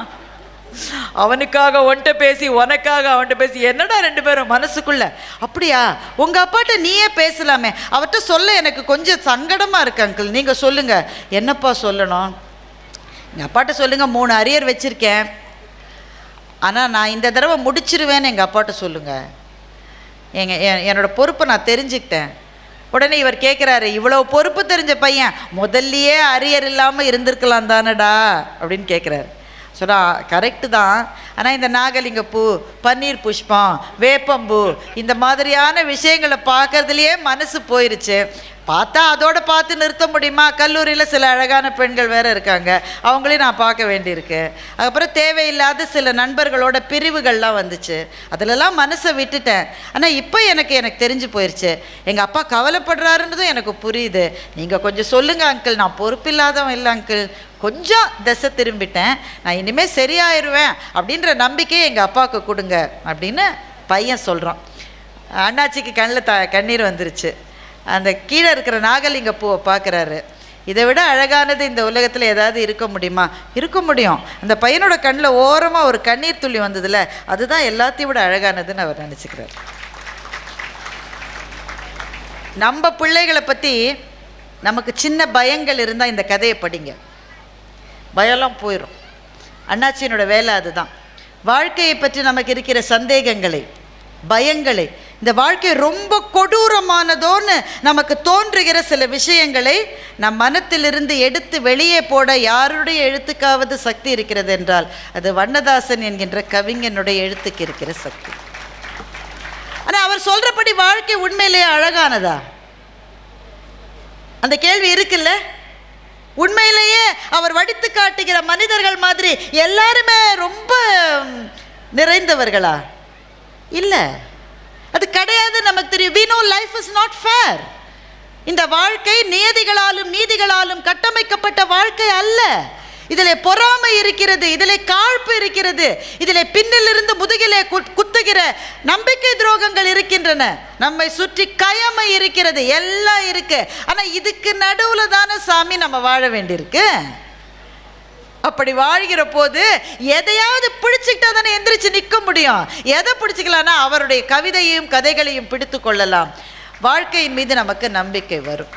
அவனுக்காக ஒன்ட்ட பேசி உனக்காக அவன்கிட்ட பேசி என்னடா 2 பேரும் மனசுக்குள்ள. அப்படியா, உங்கள் அப்பாட்ட நீயே பேசலாமே. அவர்கிட்ட சொல்ல எனக்கு கொஞ்சம் சங்கடமாக இருக்கு அங்கிள். நீங்கள் சொல்லுங்கள். என்னப்பா சொல்லணும்? எங்கள் அப்பாட்ட சொல்லுங்கள், 3 அரியர் வச்சுருக்கேன், ஆனால் நான் இந்த தடவை முடிச்சிருவேன்னு எங்கள் அப்பாட்ட சொல்லுங்கள். என்னோடய பொறுப்பை நான் தெரிஞ்சுக்கிட்டேன். உடனே இவர் கேட்குறாரு, இவ்வளோ பொறுப்பு தெரிஞ்ச பையன் முதல்லையே அரியர் இல்லாமல் இருந்திருக்கலாம் தானடா அப்படின்னு கேட்குறாரு. சொன்னால் கரெக்டு தான். ஆனால் இந்த நாகலிங்க பூ, பன்னீர் புஷ்பம், வேப்பம்பூ இந்த மாதிரியான விஷயங்களை பார்க்கறதுலையே மனசு போயிருச்சு. பார்த்தா அதோடு பார்த்து நிறுத்த முடியுமா? கல்லூரியில் சில அழகான பெண்கள் வேறு இருக்காங்க, அவங்களையும் நான் பார்க்க வேண்டியிருக்கு. அதுக்கப்புறம் தேவையில்லாத சில நண்பர்களோட பிரிவுகள்லாம் வந்துச்சு. அதிலெல்லாம் மனசை விட்டுட்டேன். ஆனால் இப்போ எனக்கு தெரிஞ்சு போயிடுச்சு. எங்கள் அப்பா கவலைப்படுறாருன்றதும் எனக்கு புரியுது. நீங்கள் கொஞ்சம் சொல்லுங்கள் அங்கிள். நான் பொறுப்பில்லாதவன் இல்லை அங்கிள். கொஞ்சம் திசை திரும்பிட்டேன். நான் இனிமேல் சரியாயிருவேன் அப்படின்ற நம்பிக்கையை எங்கள் அப்பாவுக்கு கொடுங்க அப்படின்னு பையன் சொல்கிறான். அண்ணாச்சிக்கு கண்ணில் கண்ணீர் வந்துருச்சு. அந்த கீழே இருக்கிற நாகலிங்க பூவை பார்க்குறாரு. இதை விட அழகானது இந்த உலகத்தில் ஏதாவது இருக்க முடியுமா? இருக்க முடியும். அந்த பையனோட கண்ணில் ஓரமாக ஒரு கண்ணீர் துளி வந்ததில்ல, அதுதான் எல்லாத்தையும் விட அழகானதுன்னு அவர் நினச்சிக்கிறார். நம்ம பிள்ளைகளை பற்றி நமக்கு சின்ன பயங்கள் இருந்தால் இந்த கதையை படிங்க, பயம்லாம் போயிடும். அண்ணாச்சியினோட வேலை அதுதான். வாழ்க்கையை பற்றி நமக்கு இருக்கிற சந்தேகங்களை, பயங்களை, இந்த வாழ்க்கை ரொம்ப கொடூரமானதோன்னு நமக்கு தோன்றுகிற சில விஷயங்களை நம் மனத்திலிருந்து எடுத்து வெளியே போட யாருடைய எழுத்துக்காவது சக்தி இருக்கிறது என்றால் அது வண்ணதாசன் என்கின்ற கவிஞனுடைய எழுத்துக்கு இருக்கிற சக்தி. ஆனால் அவர் சொல்கிறபடி வாழ்க்கை உண்மையிலேயே அழகானதா? அந்த கேள்வி இருக்குல்ல. உண்மையிலேயே அவர் வடித்து காட்டுகிற மனிதர்கள் மாதிரி எல்லாருமே ரொம்ப நிறைந்தவர்களா? இல்லை, அது கிடையாது. நமக்கு தெரியும். we know life is not fair. இந்த வாழ்க்கை நியதிகளாலும் நீதிகளாலும் கட்டமைக்கப்பட்ட வாழ்க்கை அல்ல. இதிலே பொறாமை இருக்கிறது, இதிலே காழ்ப்பு இருக்கிறது, இதிலே பின்னிலிருந்து முதுகிலே குத்துகிற நம்பிக்கை துரோகங்கள் இருக்கின்றன, நம்மை சுற்றி கயமை இருக்கிறது, எல்லாம் இருக்கு. ஆனால் இதுக்கு நடுவில் தானே சாமி நம்ம வாழ வேண்டியிருக்கு. அப்படி வாழ்கிற போது எதையாவது பிடிச்சிக்கிட்டா தானே எந்திரிச்சு நிற்க முடியும். எதை பிடிச்சிக்கலான்னா அவருடைய கவிதையும் கதைகளையும் பிடித்து கொள்ளலாம். வாழ்க்கையின் மீது நமக்கு நம்பிக்கை வரும்.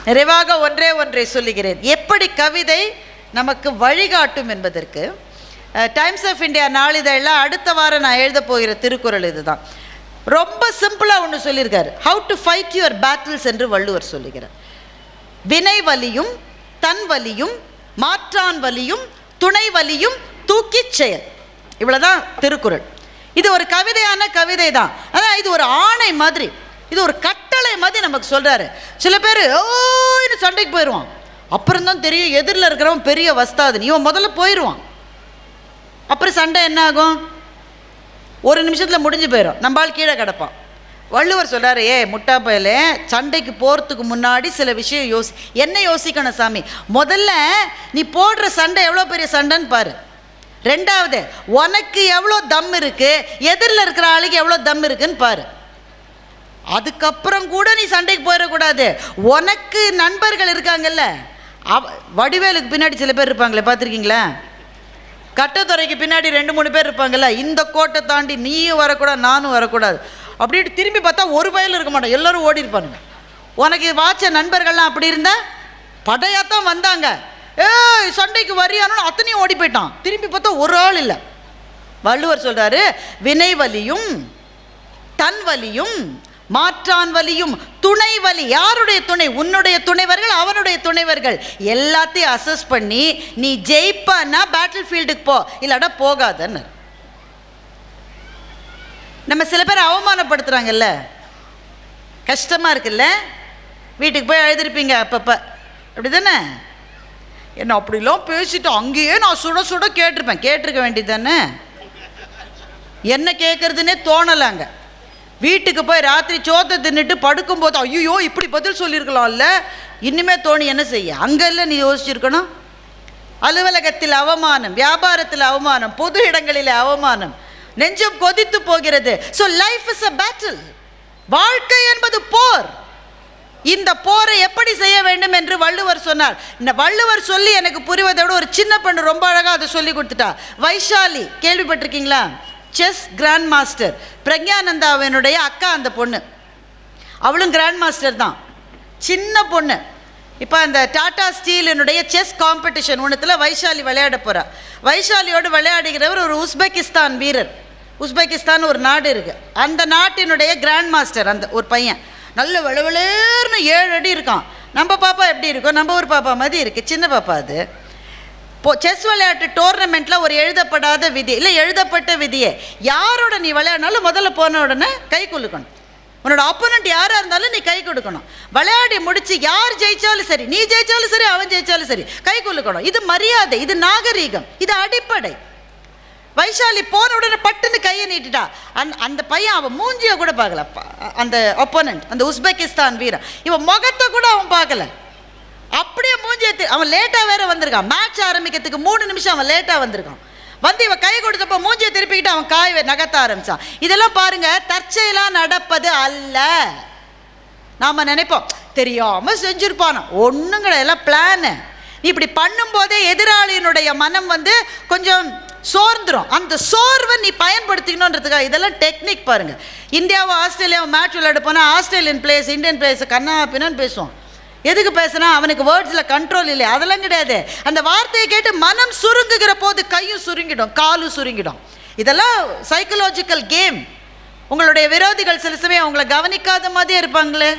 நிறைவாக ஒன்றை சொல்லுகிறேன். எப்படி கவிதை நமக்கு வழிகாட்டும் என்பதற்கு டைம்ஸ் ஆஃப் இந்தியா நாளிதழில் அடுத்த வாரம் நான் எழுத போகிற திருக்குறள் இதுதான். ரொம்ப சிம்பிளாக ஒன்று சொல்லியிருக்காரு. How to fight your battles என்று வள்ளுவர் சொல்லுகிறார். வினை வலியும் தன் வலியும் மாற்றான் வலியும் துணை வலியும் தூக்கி செயல். இவ்வளோதான் திருக்குறள். இது ஒரு கவிதையான கவிதை தான். அதான் இது ஒரு ஆணை மாதிரி, இது ஒரு கட்டளை மாதிரி நமக்கு சொல்கிறாரு. சில பேர் ஓன்னு சண்டைக்கு போயிடுவான். அப்புறம் தான் தெரியும் எதிரில் இருக்கிறவன் பெரிய வஸ்தாதுன்னு. இவன் முதல்ல போயிடுவான். அப்புறம் சண்டை என்ன ஆகும்? ஒரு நிமிஷத்தில் முடிஞ்சு போயிடும். நம்மால் கீழே கிடப்பான். வள்ளுவர் சொல்கிறார், முட்டா பயலே, சண்டைக்கு போகிறதுக்கு முன்னாடி சில விஷயம் என்ன யோசிக்கணும் சாமி? முதல்ல நீ போடுற சண்டை எவ்வளோ பெரிய சண்டைன்னு பாரு. ரெண்டாவது, உனக்கு எவ்வளோ தம் இருக்குது, எதிரில் இருக்கிற ஆளுக்கு எவ்வளோ தம் இருக்குன்னு பாரு. அதுக்கப்புறம் கூட நீ சண்டைக்கு போயிடக்கூடாது. உனக்கு நண்பர்கள் இருக்காங்கல்ல, வடிவேலுக்கு பின்னாடி சில பேர் இருப்பாங்களே, பார்த்துருக்கீங்களா? கட்டத்துறைக்கு பின்னாடி 2-3 பேர் இருப்பாங்கல்ல. இந்த கோட்டை தாண்டி நீயும் வரக்கூடாது, நானும் வரக்கூடாது அப்படின்ட்டு திரும்பி பார்த்தா ஒரு பயலும் இருக்க மாட்டோம், எல்லோரும் ஓடி இருப்பானுங்க. உனக்கு வாச்ச நண்பர்கள்லாம் அப்படி இருந்தால் படையாத்தான் வந்தாங்க. சண்டைக்கு வரியானு அத்தனையும் ஓடி போயிட்டான். திரும்பி பார்த்தா ஒரு ஆள் இல்லை. வள்ளுவர் சொல்கிறாரு, வினை வலியும் தன் வலியும் மாற்றான் வலியும் துணை வலி. யாருடைய துணை? உன்னுடைய துணைவர்கள், அவனுடைய துணைவர்கள். எல்லாத்தையும் அசஸ் பண்ணி நீ ஜெயிப்பான்னா பேட்டில் ஃபீல்டுக்கு போ, இல்லாட்டா போகாதன்னு. நம்ம சில பேர் அவமானப்படுத்துகிறாங்கல்ல, கஷ்டமாக இருக்குல்ல, வீட்டுக்கு போய் எழுதிருப்பீங்க அப்பப்போ, அப்படி தானே? என்ன அப்படிலாம் பேசிட்டு அங்கேயே நான் சுட சுட கேட்டிருக்க வேண்டியது தானே? என்ன கேட்குறதுனே தோணலாங்க. வீட்டுக்கு போய் ராத்திரி சோத்தை தின்னுட்டு படுக்கும்போது ஐயோ இப்படி பதில் சொல்லியிருக்கலாம்ல, இன்னுமே தோணி என்ன செய்ய? அங்கெல்லாம் நீ யோசிச்சிருக்கணும். அலுவலகத்தில் அவமானம், வியாபாரத்தில் அவமானம், பொது இடங்களில் அவமானம், நெஞ்சம் கொதித்து போகிறது. So life is a battle. வாழ்க்கை என்பது போர். இந்த போரை எப்படி செய்ய வேண்டும் என்று வள்ளுவர் சொன்னார். இந்த வள்ளுவர் சொல்லி எனக்கு புரிவதை விட ஒரு சின்ன பெண்ணு ரொம்ப அழகாக அதை சொல்லி கொடுத்துட்டா. வைஷாலி, கேள்விப்பட்டிருக்கீங்களா? செஸ் கிராண்ட் மாஸ்டர், பிரக்ஞானந்தாவினுடைய அக்கா அந்த பொண்ணு. அவளும் கிராண்ட் மாஸ்டர் தான், சின்ன பொண்ணு. இப்போ அந்த டாடா ஸ்டீலினுடைய செஸ் காம்படிஷன் ஒன்றுத்தில் வைஷாலி விளையாட போகிறா. வைஷாலியோடு விளையாடுகிறவர் ஒரு உஸ்பெகிஸ்தான் வீரர். உஸ்பெகிஸ்தான் ஒரு நாடு இருக்குது, அந்த நாட்டினுடைய கிராண்ட் மாஸ்டர் அந்த ஒரு பையன். நல்ல விளவிளேர்னு 7 அடி இருக்கான். நம்ம பாப்பா எப்படி இருக்கும்? நம்ம ஒரு பாப்பா மாதிரி இருக்குது, சின்ன பாப்பா. அது செஸ் விளையாட்டு டோர்னமெண்ட்டில் ஒரு எழுதப்படாத விதி இல்லை, எழுதப்பட்ட விதியே, யாரோட நீ விளையாடினாலும் முதல்ல போன உடனே கை குலுக்கணும். உன்னோட ஆப்போனண்ட் யாராக இருந்தாலும் நீ கை கொடுக்கணும். விளையாடி முடித்து யார் ஜெயித்தாலும் சரி, நீ ஜெயித்தாலும் சரி, அவன் ஜெயித்தாலும் சரி, கை குலுக்கணும். இது மரியாதை, இது நாகரீகம், இது அடிப்படை. வைஷாலி போன உடனே பட்டுன்னு கையை நீட்டுட்டா. அந்த பையன் அவன் மூஞ்சியை கூட பார்க்கல, அந்த ஆப்போனண்ட், அந்த உஸ்பெகிஸ்தான் வீரன். இவன் முகத்தை கூட அவன் பார்க்கல, அப்படியே மூஞ்சியை. அவன் லேட்டாக வேற வந்திருக்கான். மேட்ச் ஆரம்பிக்கிறதுக்கு 3 நிமிஷம் அவன் லேட்டாக வந்திருக்கான். வந்து இவன் கை கொடுத்தப்போ மூஞ்சியை திருப்பிக்கிட்டு அவன் காய் நகர்த்த ஆரம்பிச்சான். இதெல்லாம் பாருங்க, தற்செயலாக நடப்பது அல்ல. நாம் நினைப்போம் தெரியாமல் செஞ்சுருப்பானோ, ஒன்றும் கிடையாது, எல்லாம் பிளானு. நீ இப்படி பண்ணும்போதே எதிராளியினுடைய மனம் வந்து கொஞ்சம் சோர்ந்துடும். அந்த சோர்வை நீ பயன்படுத்திக்கணுன்றதுக்காக இதெல்லாம் டெக்னிக் பாருங்கள். இந்தியாவும் ஆஸ்திரேலியாவும் மேட்ச் விளையாட போனால் ஆஸ்திரேலியன் பிளேயர்ஸ் இந்தியன் பிளேயர்ஸை கண்ணா பின்னான்னு பேசுவோம். எதுக்கு பேசுனா? அவனுக்கு வேர்ட்ஸில் கண்ட்ரோல் இல்லை, அதெல்லாம் கிடையாது. அந்த வார்த்தையை கேட்டு மனம் சுருங்குகிற போது கையும் சுருங்கிடும், காலும் சுருங்கிடும். இதெல்லாம் சைக்கலாஜிக்கல் கேம். உங்களுடைய விரோதிகள் சில சமயம் உங்களை கவனிக்காத மாதிரியே இருப்பாங்களே,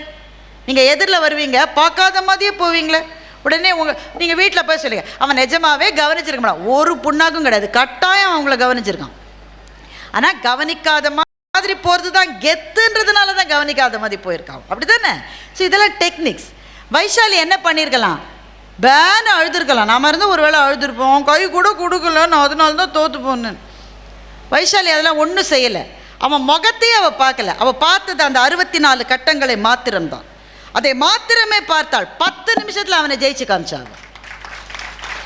நீங்கள் எதிரில் வருவீங்க, பார்க்காத மாதிரியே போவீங்களே. உடனே நீங்கள் வீட்டில் போய் சொல்லுங்க, அவன் நிஜமாவே கவனிச்சிருக்க மாட்டான். ஒரு புண்ணாக்கும் கிடையாது, கட்டாயம் அவங்கள கவனிச்சிருக்கான். ஆனால் கவனிக்காத மாதிரி போகிறது தான் கெத்துன்றதுனால தான் கவனிக்காத மாதிரி போயிருக்கான், அப்படி தானே? ஸோ இதெல்லாம் டெக்னிக்ஸ். வைஷாலி என்ன பண்ணியிருக்கலாம்? பேன் அழுதுருக்கலாம். நாம் இருந்தால் ஒரு வேளை அழுதுருப்போம், கை கூட கொடுக்கல, நான் அதனால தான் தோற்று போனேன். வைஷாலி அதெல்லாம் ஒன்றும் செய்யலை. அவன் முகத்தையே அவள் பார்க்கல. அவள் பார்த்தது அந்த 64 கட்டங்களை மாத்திரம்தான். அதை மாத்திரமே பார்த்தாள். 10 நிமிஷத்தில் அவனை ஜெயிச்சு காமிச்சாங்க.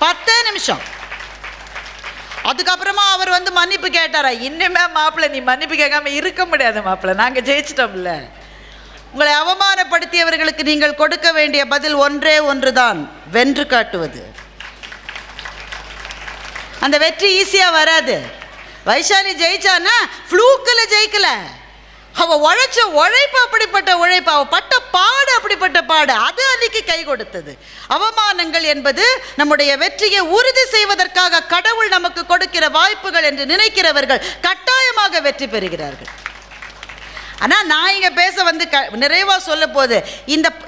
10 நிமிஷம். அதுக்கப்புறமா அவர் வந்து மன்னிப்பு கேட்டாரா? இன்னுமே மாப்பிள்ளை நீ மன்னிப்பு கேட்காம இருக்க முடியாது மாப்பிள்ளை, நாங்கள் ஜெயிச்சிட்டோம்ல. உங்களை அவமானப்படுத்தியவர்களுக்கு நீங்கள் கொடுக்க வேண்டிய பதில் ஒன்றே ஒன்றுதான், வென்று காட்டுவது. அந்த வெற்றி ஈஸியாக வராது. வைஷாலி ஜெயிச்சான்னா ஃப்ளூக்கில் ஜெயிக்கல, அவள் உழைச்ச உழைப்பு அப்படிப்பட்ட உழைப்பு, அவள் பட்ட பாடு அப்படிப்பட்ட பாடு, அது அன்னைக்கு கை கொடுத்தது. அவமானங்கள் என்பது நம்முடைய வெற்றியை உறுதி செய்வதற்காக கடவுள் நமக்கு கொடுக்கிற வாய்ப்புகள் என்று நினைக்கிறவர்கள் கட்டாயமாக வெற்றி பெறுகிறார்கள். ஆனால் நான் இங்கே பேச வந்து நிறைவாக சொல்ல போது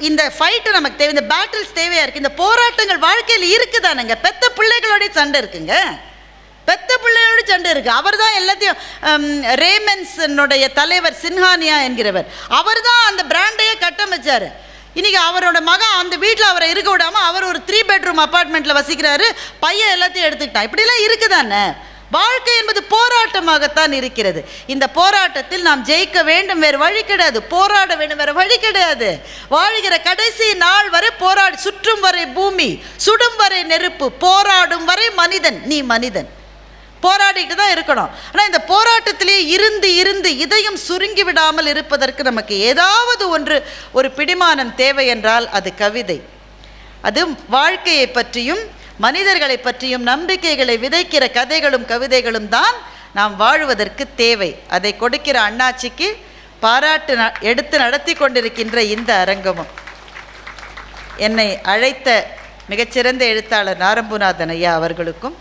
இந்த ஃபைட்டு நமக்கு தேவை, இந்த பேட்டில்ஸ் தேவையாக இருக்குது, இந்த போராட்டங்கள் வாழ்க்கையில் இருக்குதானுங்க. பெத்த பிள்ளைகளோடைய சண்டை இருக்குங்க, பெத்த பிள்ளையோட சண்டை இருக்குது. அவர் தான் எல்லாத்தையும் ரேமன்ஸனுடைய தலைவர் சின்ஹானியா என்கிறவர், அவர் தான் அந்த பிராண்டையே கட்டமைச்சார். இன்றைக்கி அவரோட மகன் அந்த வீட்டில் அவரை இருக்க விடாமல் அவர் ஒரு 3 பெட்ரூம் அப்பார்ட்மெண்ட்டில் வசிக்கிறாரு, பையன் எல்லாத்தையும் எடுத்துக்கிட்டான். இப்படிலாம் இருக்குதானே. வாழ்க்கை என்பது போராட்டமாகத்தான் இருக்கிறது. இந்த போராட்டத்தில் நாம் ஜெயிக்க வேண்டும், வேறு வழி கிடையாது. போராட வேண்டும், வேறு வழி கிடையாது. வாழ்கிற கடைசி நாள் வரை போராடி, சுற்றும் வரை பூமி, சுடும் வரை நெருப்பு, போராடும் வரை மனிதன். நீ மனிதன், போராடிட்டு தான் இருக்கணும். ஆனால் இந்த போராட்டத்திலே இருந்து இருந்து இதயம் சுருங்கி விடாமல் இருப்பதற்கு நமக்கு ஏதாவது ஒரு பிடிமானம் தேவை என்றால் அது கவிதை. அது வாழ்க்கையை பற்றியும் மனிதர்களை பற்றியும் நம்பிக்கைகளை விதைக்கிற கதைகளும் கவிதைகளும் தான் நாம் வாழுவதற்கு தேவை. அதை கொடுக்கிற அண்ணாச்சிக்கு பாராட்டு எடுத்து நடத்தி கொண்டிருக்கின்ற இந்த அரங்கமும், என்னை அழைத்த மிகச்சிறந்த எழுத்தாளர் நாரம்புநாதன் ஐயா அவர்களுக்கும்,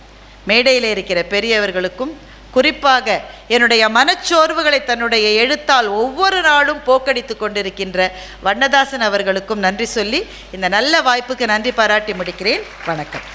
மேடையில் இருக்கிற பெரியவர்களுக்கும், குறிப்பாக என்னுடைய மனச்சோர்வுகளை தன்னுடைய எழுத்தால் ஒவ்வொரு நாளும் போக்கடித்து கொண்டிருக்கின்ற வண்ணதாசன் அவர்களுக்கும் நன்றி சொல்லி இந்த நல்ல வாய்ப்புக்கு நன்றி பாராட்டி முடிக்கிறேன். வணக்கம்.